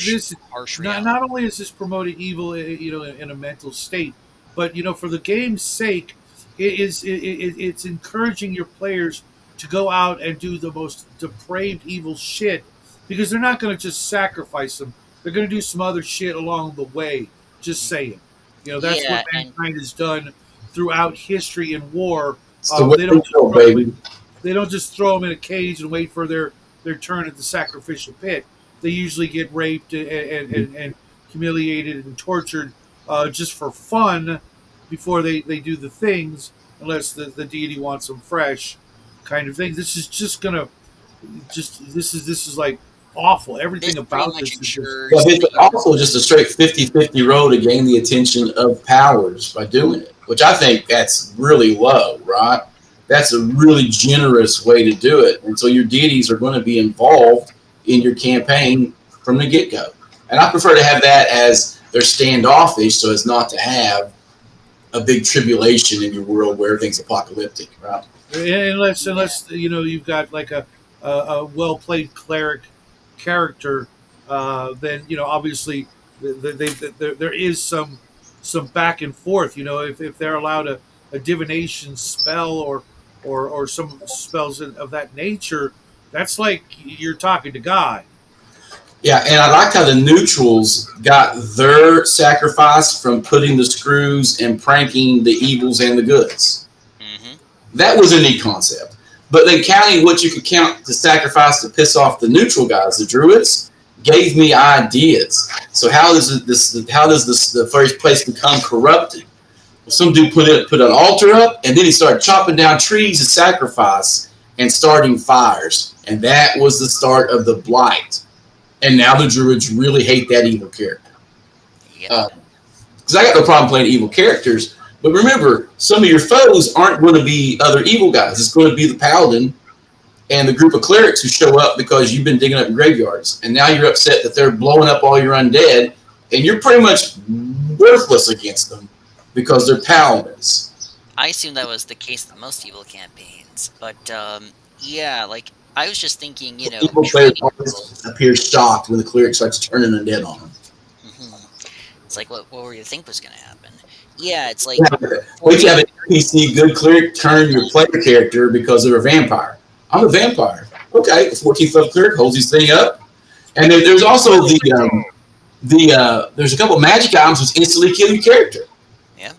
this harsh reality. not only is this promoting evil, in a mental state, but for the game's sake, it's encouraging your players to go out and do the most depraved, evil shit because they're not going to just sacrifice them; they're going to do some other shit along the way. Just saying, that's what Yeah, and mankind has done throughout history and war. It's the way They we don't just go, throw them baby. they don't just throw them in a cage and wait for their turn at the sacrificial pit. They usually get raped and humiliated and tortured just for fun before they do the things, unless the deity wants them fresh, kind of thing. This is just gonna this is like awful. this Everything pretty about much this is just But ensures it's that also just a straight 50-50 roll to gain the attention of powers by doing it, which I think that's really low, right? That's a really generous way to do it. And so your deities are going to be involved in your campaign from the get go. And I prefer to have that as they're standoffish so as not to have a big tribulation in your world where everything's apocalyptic, right? unless yeah. you've got like a well played cleric character, then obviously there is some back and forth. If they're allowed a divination spell or some spells of that nature, that's like you're talking to God. Yeah, and I like how the neutrals got their sacrifice from putting the screws and pranking the evils and the goods. Hmm. That was a neat concept. But then counting what you could count to sacrifice to piss off the neutral guys, the druids, gave me ideas. So how does this the first place become corrupted? Well, some dude put an altar up, and then he started chopping down trees to sacrifice and starting fires, and that was the start of the blight. And now the druids really hate that evil character. Yep. Because I got no problem playing evil characters, but remember, some of your foes aren't going to be other evil guys. It's going to be the paladin and the group of clerics who show up because you've been digging up graveyards, and now you're upset that they're blowing up all your undead, and you're pretty much worthless against them because they're paladins. I assume that was the case in most evil campaigns, but yeah, like I was just thinking, Evil players training people. always appear shocked when the cleric starts turning undead on them. Hmm. It's like, what were you think was going to happen? Yeah, it's like Yeah, for wait till you have me. an NPC good cleric turn your player character because they're a vampire. I'm a vampire. Okay, the 14th level cleric holds his thing up, and there's also there's a couple of magic items which instantly kill your character. Yeah,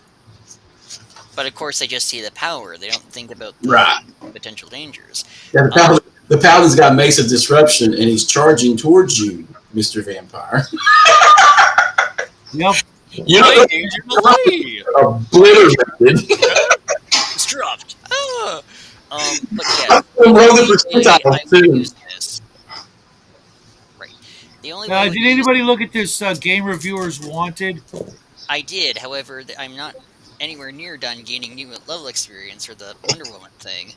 but of course they just see the power. They don't think about the Right. potential dangers. Yeah, Um, the paladin's got Mace of Disruption, and he's charging towards you, Mister Vampire. Yep. You I know, danger away. obliterated. Disrupt. Ah! But yes, Roll the the only way I percentiles would too. use this, right? The only way I would Did use anybody look at this Game Reviewers Wanted? I did, however, I'm not anywhere near done gaining new level experience for the Wonder Woman thing.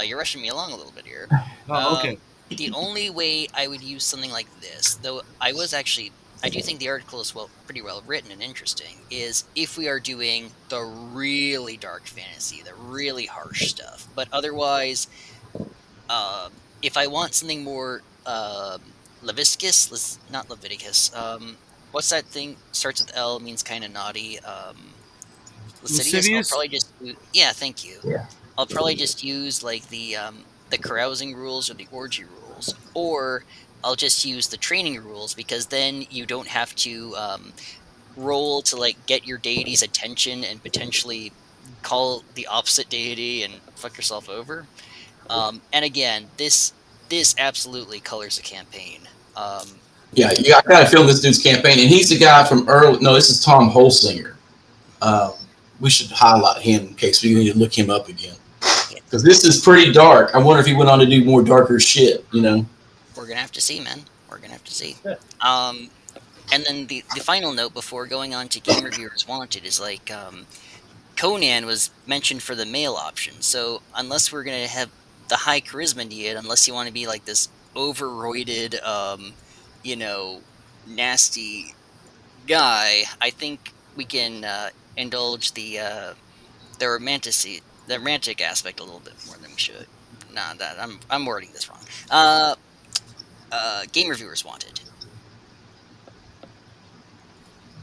You're rushing me along a little bit here. Oh, Um, okay. the only way I would use something like this, though I was actually I do think the article is pretty well written and interesting. Is if we are doing the really dark fantasy, the really harsh stuff, but otherwise, if I want something more not Leviticus. What's that thing? Starts with L, means kind of naughty. Lascivious. I'll Lascivious. probably yeah, thank you. Yeah. I'll probably just use like the carousing rules or the orgy rules, or I'll just use the training rules because then you don't have to roll to like get your deity's attention and potentially call the opposite deity and fuck yourself over. And again, this absolutely colors the campaign. Yeah, I kind of feeling this dude's campaign, and he's the guy from early. No, this is Tom Holsinger. Um, we should highlight him in case we need to look him up again Yeah, because this is pretty dark. I wonder if he went on to do more darker shit. You know? we're gonna have to see, man. We're gonna have to see. Yeah. Um, and then the final note before going on to game reviewers wanted is like Conan was mentioned for the male option. So unless we're gonna have the high charisma needed, unless you want to be like this overroided, you know, nasty guy, I think we can indulge the romantic aspect a little bit more than we should. Nah, that I'm wording this wrong. Game reviewers wanted.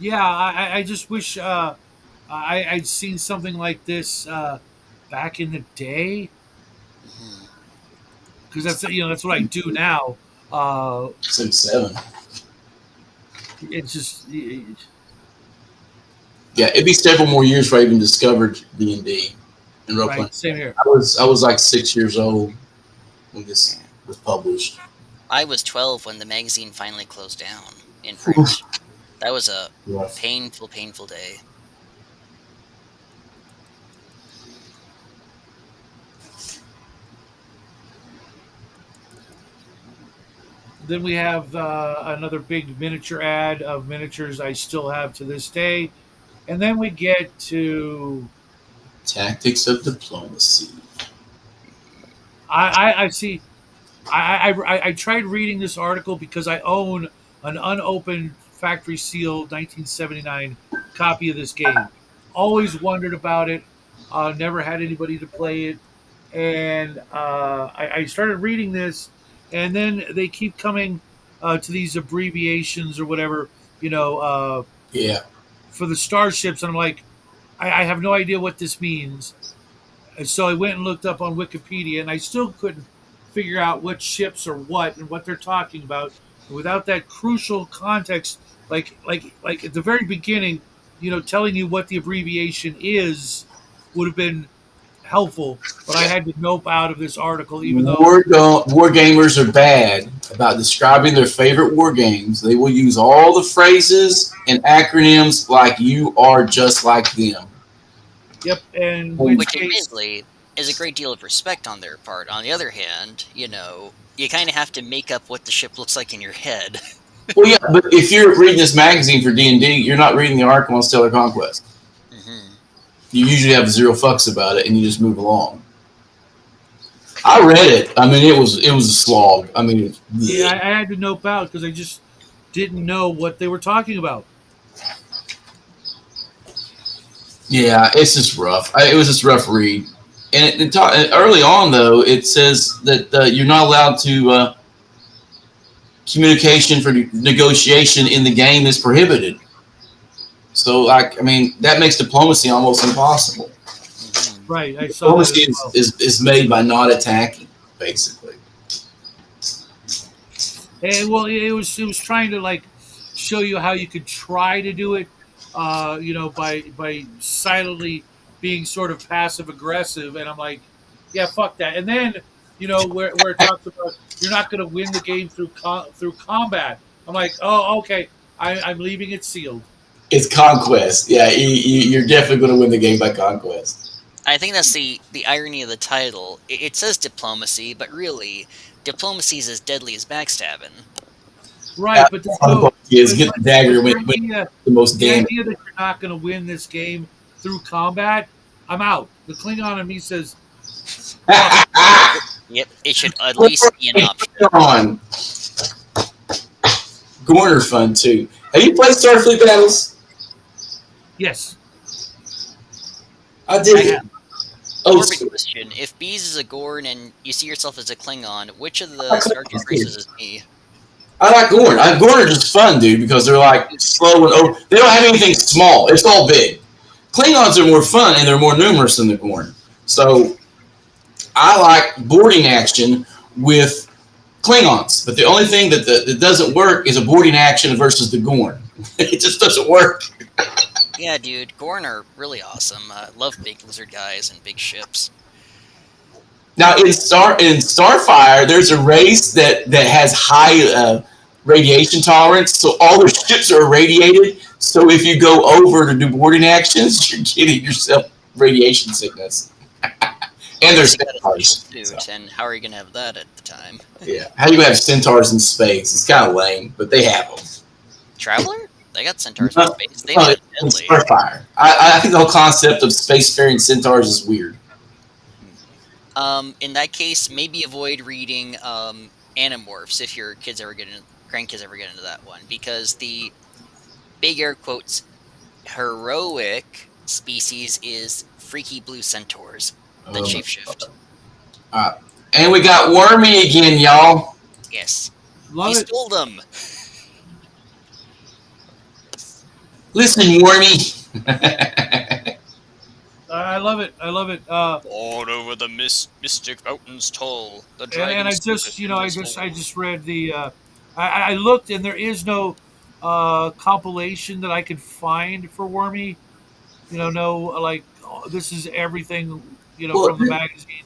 Yeah, I just wish I'd seen something like this back in the day, Mhm. because that's what I do now. Since seven. It's just Yeah, it'd be several more years before I even discovered D&D and role playing. right. Same here. I was like 6 years old when this Yeah. was published. I was 12 when the magazine finally closed down in print. That was a Rough. painful, painful day. Then we have another big miniature ad of miniatures I still have to this day, and then we get to Tactics of diplomacy. I see. I tried reading this article because I own an unopened factory sealed 1979 copy of this game. Always wondered about it. Never had anybody to play it, and I started reading this, and then they keep coming to these abbreviations or whatever, Yeah, for the starships, and I'm like, I have no idea what this means. And so I went and looked up on Wikipedia, and I still couldn't figure out what ships are what and what they're talking about. Without that crucial context, like at the very beginning, telling you what the abbreviation is would have been helpful. But I had to nope out of this article, even though war gamers are bad about describing their favorite war games. They will use all the phrases and acronyms like you are just like them. yep. In which Which case, admittedly is a great deal of respect on their part. On the other hand, you kind of have to make up what the ship looks like in your head. Well, yeah, but if you're reading this magazine for D&D, you're not reading the article on Stellar Conquest. Hmm. You usually have zero fucks about it, and you just move along. I read it. I mean, it was a slog. I mean, yeah, I had to nope out because I just didn't know what they were talking about. yeah, it's just rough. It was just rough read. And early on, though, it says that you're not allowed to communication for negotiation in the game is prohibited. So, like, I mean, that makes diplomacy almost impossible. Hmm. Right, I saw that Diplomacy as is, well. is, is made by not attacking, basically. And well, it was trying to like show you how you could try to do it, by silently being sort of passive aggressive. And I'm like, yeah, fuck that. And then where it talks about you're not going to win the game through combat. I'm like, oh, okay, I'm leaving it sealed. It's conquest. Yeah, you're definitely going to win the game by conquest. I think that's the irony of the title. It says diplomacy, but really, diplomacy is as deadly as backstabbing. Right, but there's no, Is get the but dagger the when idea, the most the damage. idea that you're not going to win this game through combat, I'm out. The Klingon in me says, fuck it. Yep, it should at least be an option. on Gorner fun too. Have you played Starfleet Battles? Yes, I I did. have Oh, morbid question. If Bees is a Gorn and you see yourself as a Klingon, which of the I Star Trek races is me? like Gorn. Gorn are just fun, dude, because they're like slow and over. They don't have anything small. It's all big. Klingons are more fun and they're more numerous than the Gorn. So I like boarding action with Klingons. But the only thing that doesn't work is a boarding action versus the Gorn. It just doesn't work. Yeah, dude, Gorn are really awesome. Love big lizard guys and big ships. Now in Starfire, there's a race that has high radiation tolerance, so all their ships are irradiated. So if you go over to do boarding actions, you're getting yourself radiation sickness. And Unless there's you got a special centaurs. So suit, and how are you gonna have that at the time? yeah, how do you have centaurs in space? It's kind of lame, but they have them. Traveler? They got centaurs in No, space. They no, make it in deadly. Starfire. I think the whole concept of spacefaring centaurs is weird. In that case, maybe avoid reading Animorphs if your grandkids ever get into that one, because the big air quotes heroic species is freaky blue centaurs that Um, shapeshift. uh, and we got Wormy again, y'all. Yes, he love it. stole them. Listen, Wormy. I love it. I love it. On over the mystic mountains tall, the And dragon I just, smoketh you in know, his I hole. just read the. I looked, and there is no compilation that I could find for Wormy. No, like this is everything Well, from the magazine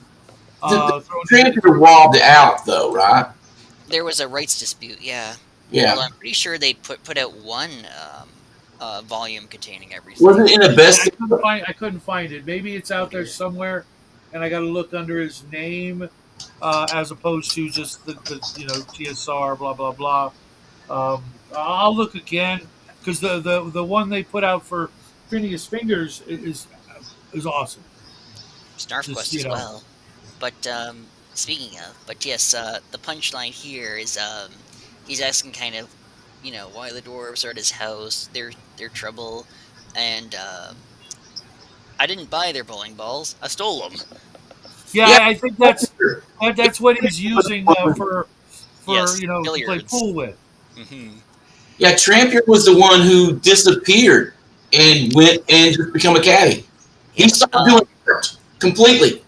the thrown into. translator wobbed out, though, right? There was a rights dispute, yeah. Yeah. Although I'm pretty sure they put out one volume containing Was everything. it in a And best? I couldn't find it. Maybe it's out there somewhere, and I got to look under his name as opposed to just the TSR blah blah blah. I'll look again because the one they put out for Phineas Fingers is awesome. Just SnarfQuest as well. But but yes, the punchline here is he's asking kind of, why the dwarves are at his house, their trouble, and I didn't buy their bowling balls, I stole them. yeah. Yeah. I think that's what he's using for Yes, to play billiards. pool with. Hmm. Yeah, Trampier was the one who disappeared and went and just become a caddy. He Yep. stopped doing art completely.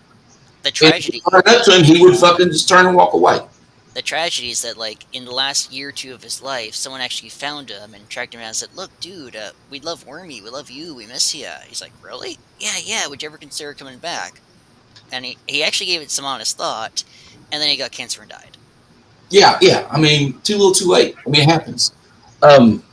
The And if you tragedy, run up to him, he would fucking just turn and walk away. the tragedy is that like in the last year or two of his life, someone actually found him and tracked him down and said, "Look, dude, we love Wormy, we love you, we miss you." He's like, "Really? Yeah, yeah. Would you ever consider coming back?" And he actually gave it some honest thought, and then he got cancer and died. Yeah, yeah. I mean, too little, too late. I mean, it happens. Um,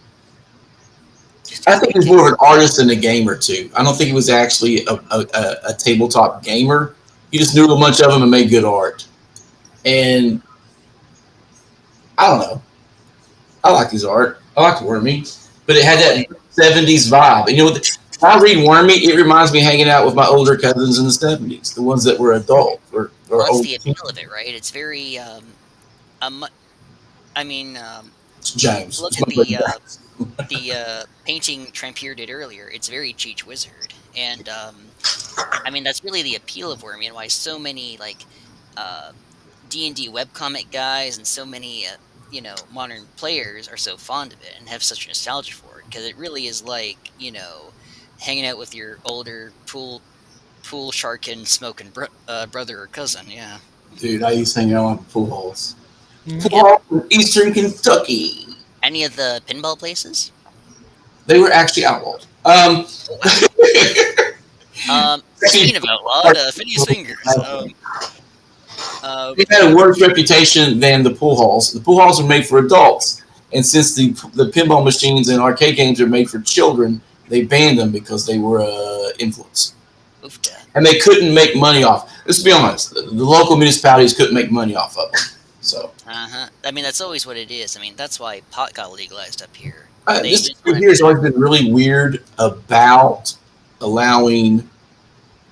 Just a I think quick he's more case. of an artist than a gamer too. I don't think he was actually a tabletop gamer. He just knew a bunch of them and made good art. And I don't know. I like his art. I like Wormy, but it had Oh, that '70s vibe. And when I read Wormy, it reminds me of hanging out with my older cousins in the '70s, the ones that were adults well, or that's old. the appeal of it, right? It's very um, I mean, James. look It's at my buddy. the painting Trampier did earlier. It's very Cheech Wizard, and I mean that's really the appeal of Wormy and why so many like uh, D&D webcomic guys and so many modern players are so fond of it and have such nostalgia for it because it really is like hanging out with your older pool sharking smoking brother or cousin. Yeah. Dude, I used to hang out on pool halls. Pool Yep. halls in Eastern Kentucky. Any of the pinball places? They were actually outlawed. Oh wow. Speaking of outlawed, Phineas Fingers. They had a worse reputation than the pool halls. The pool halls were made for adults, and since the pinball machines and arcade games are made for children, they banned them because they were influence, Oofta. and they couldn't make money off. Let's be honest, the local municipalities couldn't make money off of them. So Uh-huh. I mean, that's always what it is. I mean, that's why pot got legalized up here. They this just here wanted has to. always been really weird about allowing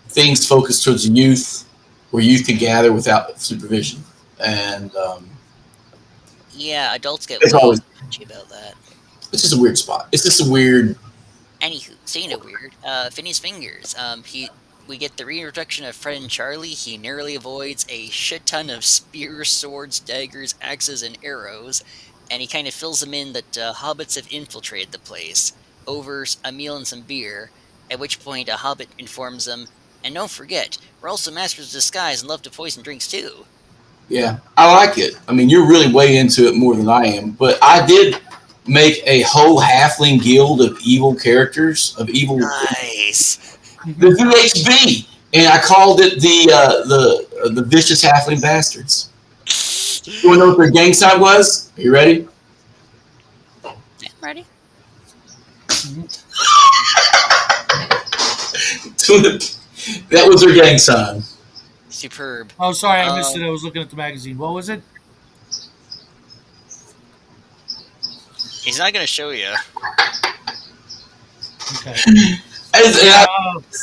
things focused towards youth, where youth can gather without supervision, and Yeah, adults get it's way always too touchy about that. It's just a weird spot. It's just a weird. Anywho, saying it weird, Phineas Fingers. We get the reintroduction of Fred and Charlie. He narrowly avoids a shit ton of spears, swords, daggers, axes, and arrows, and he kind of fills them in that hobbits have infiltrated the place, over a meal and some beer. At which point, a hobbit informs them, "And don't forget, we're also masters of disguise and love to poison drinks too." Yeah, I like it. I mean, you're really way into it more than I am, but I did make a whole halfling guild of evil characters of evil, Nice. the VHB, and I called it the vicious halfling bastards. You want to know what their gang sign was? Are you ready? Yeah, I'm ready. That was their gang sign. Superb. Oh, sorry, I missed Um, it. I was looking at the magazine. What was it? he's not gonna show you. Okay. And Yeah.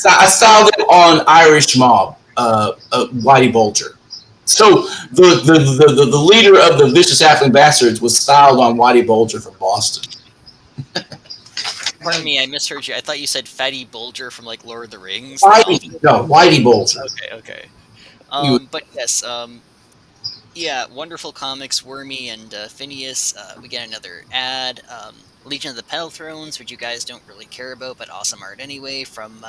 I styled it on Irish Mob, Whitey Bulger. So the leader of the vicious halfling bastards was styled on Whitey Bulger from Boston. Pardon me, I misheard you. I thought you said Fatty Bulger from like Lord of the Rings. Whitey Bulger. Okay, okay. He was, But yes, yeah, wonderful comics, Wormy and Phineas. We get another ad. Legion of the Petal Thrones, which you guys don't really care about, but awesome art anyway, from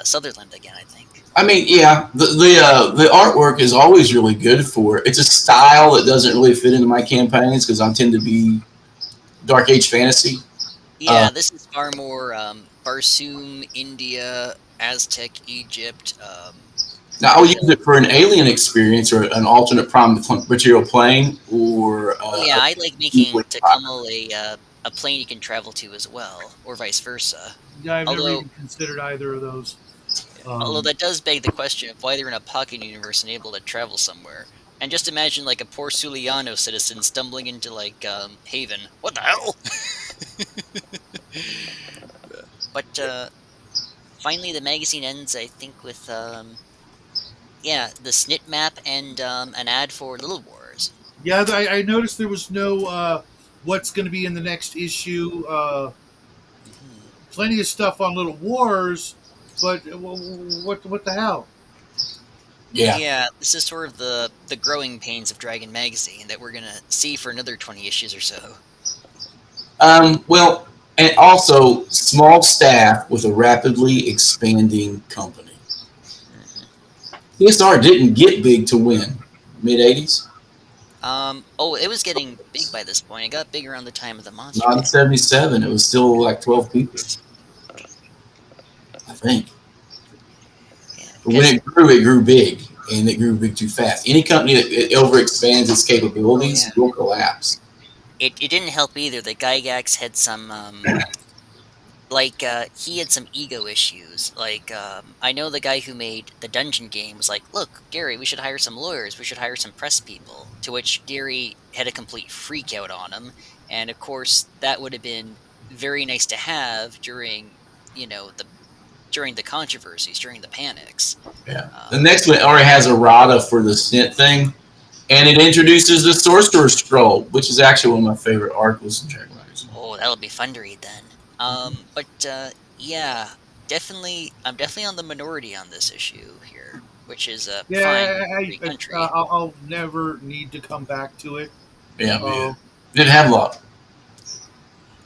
Sutherland again, I think. I mean, yeah, the artwork is always really good for it. It's a style that doesn't really fit into my campaigns because I tend to be dark age fantasy. Yeah, this is far more Barsoom, India, Aztec, Egypt. Now I'll use it for an alien experience or an alternate prime material plane or Yeah, I like making Tacoma a plane you can travel to as well, or vice versa. Yeah, I've never Although, even considered either of those. although that does beg the question of why they're in a pocket universe and able to travel somewhere. And just imagine like a poor Suliano citizen stumbling into like Haven. What the hell? But finally, the magazine ends, I think, with yeah, the snit map and an ad for Little Wars. Yeah, I noticed there was no what's going to be in the next issue. Mhm. Plenty of stuff on Little Wars, but what the hell? yeah. Yeah, this is sort of the growing pains of Dragon Magazine that we're gonna see for another 20 issues or so. Well, and also small staff with a rapidly expanding company. Mhm. CSR didn't get big to win mid '80s. Oh, it was getting big by this point. It got big around the time of the Monster Not in Man. '77. It was still like 12 people, I think. Yeah, But when because it grew big, and it grew big too fast. Any company that it overexpands its oh capabilities yeah, will collapse. it didn't help either that Gygax had some like he had some ego issues. Like I know the guy who made the dungeon game was like, "Look, Gary, we should hire some lawyers. We should hire some press people." To which Gary had a complete freak out on him, and of course that would have been very nice to have during during the controversies, during the panics. Yeah. The Um, next one already has a RADA for the SNT thing, and it introduces the Sorcerer's Scroll, which is actually one of my favorite articles in Dragon Magazine. oh, that'll be fun to read then. But yeah, definitely, I'm definitely on the minority on this issue here, which is fine Yeah, with free country. I'll never need to come back to it. Yeah. Uh, Didn't have a lot.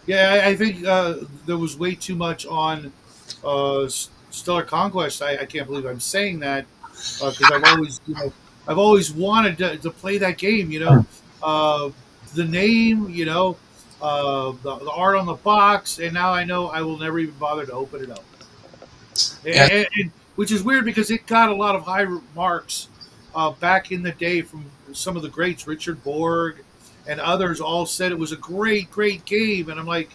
yeah, I think there was way too much on Stellar Conquest. I can't believe I'm saying that because I've always, I've always wanted to play that game. Uh, the name, the art on the box, and now I know I will never even bother to open it up. Yeah. Which is weird because it got a lot of high marks back in the day from some of the greats, Richard Borg and others. All said it was a great, great game, and I'm like,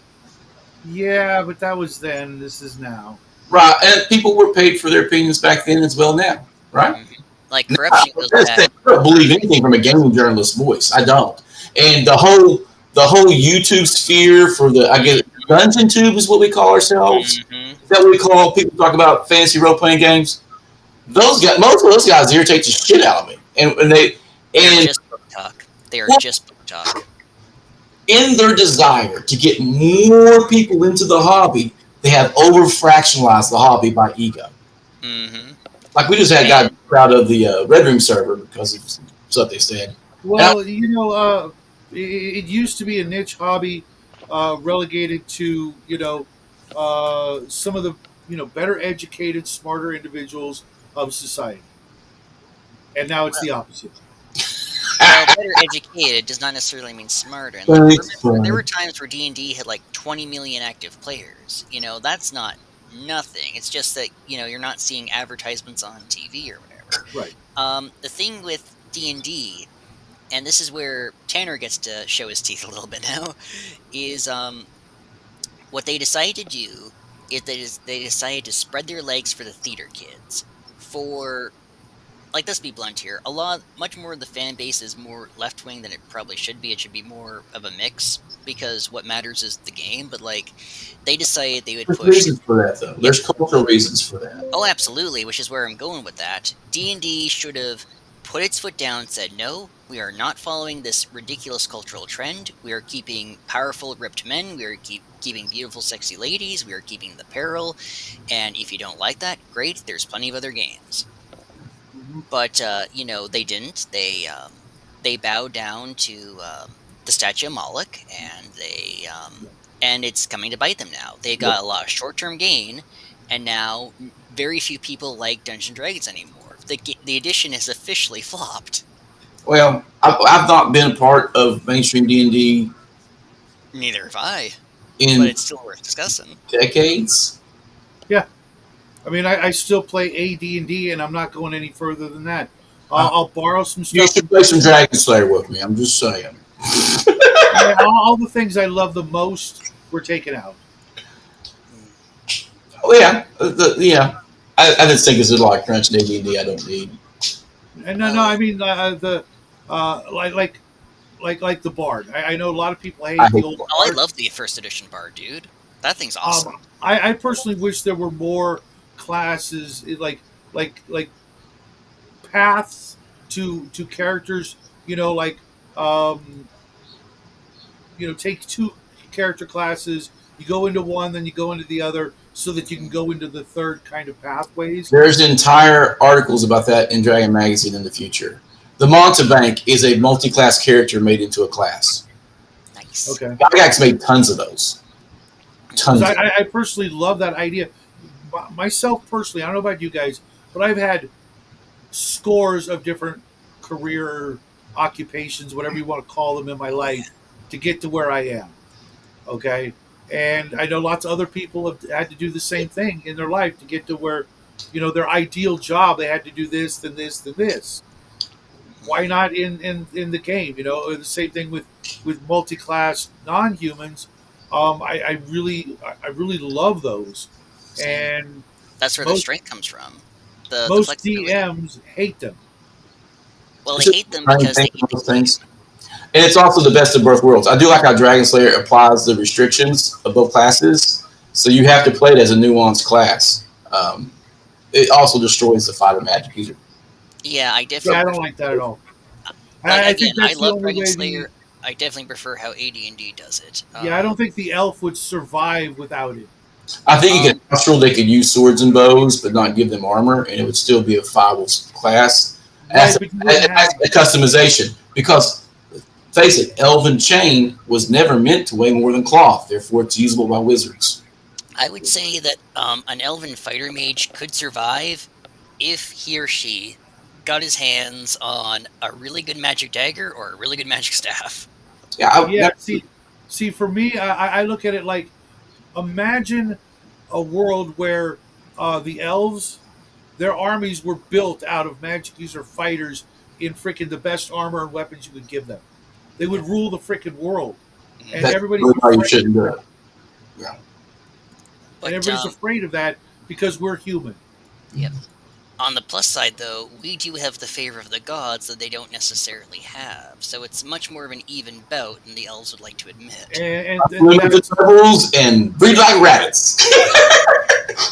yeah, but that was then. This is now. Right. And people were paid for their opinions back then as well now. Right? hmm Like I corruption goes back. don't believe anything from a gaming journalist's voice. I don't. And the whole YouTube sphere for the I get Dungeon Tube is what we call ourselves. hmm Is that what we call people talk about fantasy role playing games? Those guys, most of those guys irritate the shit out of me. And they They're and just book talk. They are well, just book talk. In their desire to get more people into the hobby, they have over fractionalized the hobby by ego. Mm-hmm. Like we just had a guy And proud of the Red Room server because of stuff they said. And Well, it used to be a niche hobby, relegated to some of the better educated, smarter individuals of society, and now it's the opposite. well, better educated does not necessarily mean smarter. And like, thanks, remember, there were Brian. times where D&D had like 20 million active players. That's not nothing. It's just that you're not seeing advertisements on TV or whatever. Right. The thing with D&D, and this is where Tanner gets to show his teeth a little bit now, is what they decided to do is they decided to spread their legs for the theater kids. For like, let's be blunt here, much more of the fan base is more left wing than it probably should be. It should be more of a mix because what matters is the game. But like, they decided they would There's push. reasons for that, though. Yep. There's cultural reasons for that. Oh, absolutely, which is where I'm going with that. D&D should have put its foot down and said, no, we are not following this ridiculous cultural trend. We are keeping powerful, ripped men. We are keeping beautiful, sexy ladies. We are keeping the peril. And if you don't like that, great, there's plenty of other games. Hmm. But, they didn't. They bowed down to the statue of Moloch, and and it's coming to bite them now. They Yep. got a lot of short-term gain, and now very few people like Dungeons and Dragons anymore. The edition has officially flopped. Well, I've not been a part of mainstream D&D Neither have I, but in it's still worth discussing. decades. Yeah. I mean, I still play AD&D, and I'm not going any further than that. Uh, I'll borrow some you stuff should from play some different. Dragon Slayer with me. I'm just saying. Yeah, all the things I love the most were taken out. Mm. Oh yeah, yeah. I just think it's a lot of crunch in AD&D I don't need. And no, Well, I mean the like the Bard. I know a lot of people I hate the hate old I Bard. love the first edition bar, dude. That thing's Um, awesome. I personally wish there were more classes, like paths to characters. Like um, take two character classes. You go into one, then you go into the other, so that you can Mhm. go into the third kind of pathways. There's entire articles about that in Dragon Magazine in the future. The Montebank is a multi-class character made into a class. Nice. Okay, Gygax made tons of those. because Tons of them. I personally love that idea. Myself personally, I don't know about you guys, but I've had scores of different career occupations, whatever you want to call them, in my Oh yeah. life to get to where I am. Okay. And I know lots of other people have had to do the same thing in their life to get to where, their ideal job, they had to do this, then this, then this. Why Mhm. not in the game? Or the same thing with multi-class non-humans. I really love those, Same. and That's where their most strength comes from. The most flexibility. DMs hate them. Well, It's they just hate them trying to because they think hate of the those things. game. And it's also the best of both worlds. I do like how Dragon Slayer applies the restrictions of both classes, so you have to play it as a nuanced class. It also destroys the fighter magic user. Yeah, I Yeah, definitely I don't prefer. like that at all. Like, I again, think I that's the love only Dragon way the Slayer. I definitely prefer how AD&D does it. yeah, I don't think the elf would survive without it. I think you Um, could astral they could use swords and bows, but not give them armor, and it would still be a viable class. And Right, but you wouldn't have. that's a customization because, face it, Elven Chain was never meant to weigh more than cloth. Therefore, it's usable by wizards. I would say that an elven fighter mage could survive if he or she got his hands on a really good magic dagger or a really good magic staff. Yeah, I Yeah, never. see, for me, I look at it like, imagine a world where the elves, their armies were built out of magic user fighters in freaking the best armor and weapons you could give them. They would rule the freaking world, and Hmm. That's everybody's really why you afraid. shouldn't do it. Yeah. And But everybody's afraid of that because we're human. yep. On the plus side, though, we do have the favor of the gods that they don't necessarily have, so it's much more of an even bout than the elves would like to admit. And Look at the that's devils and breed like rabbits.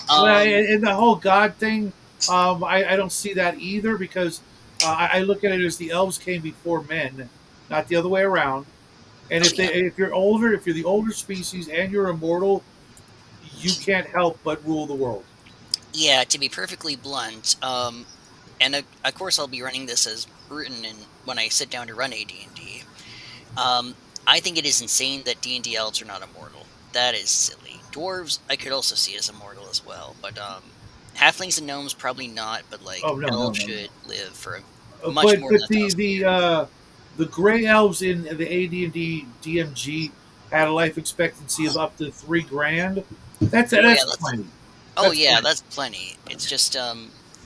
well, Um, and the whole God thing, I don't see that either because I look at it as the elves came before men, not the other way around. And Oh yeah, if you're older, if you're the older species and you're immortal, you can't help but rule the world. yeah. To be perfectly blunt, and of course I'll be running this as written in when I sit down to run AD&D. Um, I think it is insane that D&D elves are not immortal. That is silly. Dwarves, I could also see as immortal as well, but halflings and gnomes probably not. But like Oh no, no, elves no, no. should live for much more than But 1,000 years. the gray elves in the AD&D DMG had a life expectancy of up to 3 grand. Oh yeah, That's that's plenty. oh That's yeah, plenty. that's plenty. It's just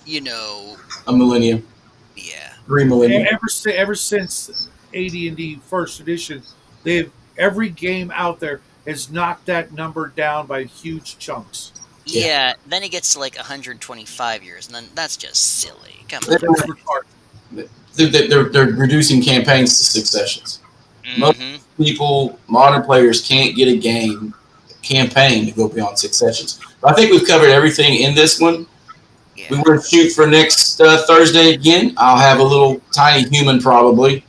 you know, A millennium, yeah, 3 millennium. Ever since AD&D first edition, they've every game out there has knocked that number down by huge chunks. Yeah, yeah. Then it gets to like 125 years, and then that's just silly. Come they're, on. It's retarded. they're reducing campaigns to 6 sessions. Most Mm-hmm. people, modern players, can't get a campaign to go beyond 6 sessions. But I think we've covered everything in this one. We Yeah. want to shoot for next Thursday again. I'll have a little tiny human probably.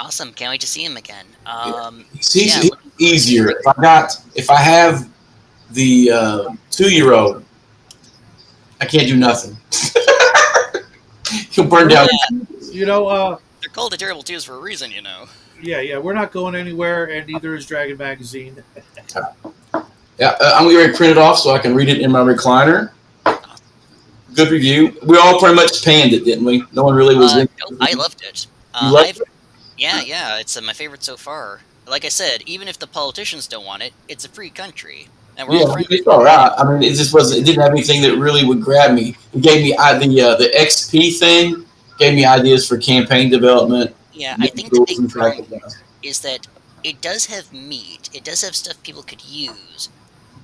Awesome. Can't wait to see him again. Yeah. Yeah, He's looking forward to easier. it. If I have the 2-year-old, I can't do nothing. He'll burn down. Well, Yeah, you know, they're called the Terrible Twos for a reason, you know. yeah, we're not going anywhere, and neither is Dragon Magazine. Yeah, I'm going to print it off so I can read it in my recliner. Awesome. Good review. We all pretty much panned it, didn't we? No one really was in. No, I loved it. You loved I've yeah, it's my favorite so far. Like I said, even if the politicians don't want it, it's a free country, and we're Yeah, all friends it's here. all right. I mean, it just wasn't. It didn't have anything that really would grab me. It gave me the XP thing. Gave me ideas for campaign development, Yeah, I new think the rules big and problem practice. is that it does have meat. It does have stuff people could use,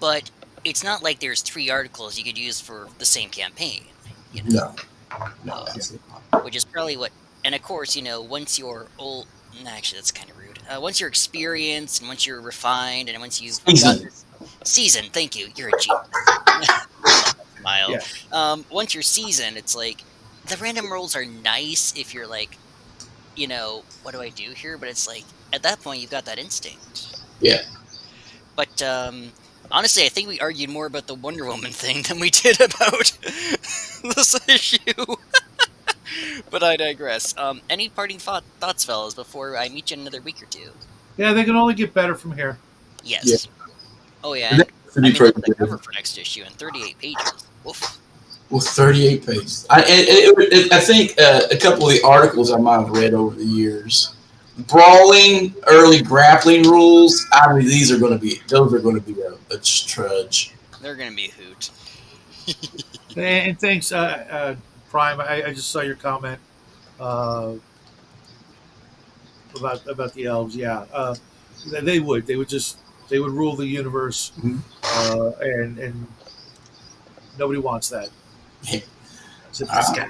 but it's not like there's 3 articles you could use for the same campaign. You know, No, no, um, absolutely not. which is probably what. And of course, once you're old. Actually, that's kind of rude. Once you're experienced, and once you're refined, and once you've got Season. this season, thank you. You're a genius. I love that smile. Yeah, Once you're seasoned, it's like the random rolls are nice if you're like, what do I do here? But it's like at that point you've got that instinct. Yeah. But honestly, I think we argued more about the Wonder Woman thing than we did about this issue. But I digress. Any parting thoughts, fellas, before I meet you in another week or two? yeah, they can only get better from here. Yeah. Yes. Oh yeah, The and next should I be mean look pretty at the good. cover for next issue and 38 pages. Oof. Well, 38 pages. I think a couple of the articles I might have read over the years. Brawling, early grappling rules. I mean, those are going to be a trudge. They're gonna be a hoot. And thanks, Prime. I just saw your comment uh, about the elves. Yeah, they would rule the universe, Mhm. and nobody wants that. Yeah. Except Uh, this guy.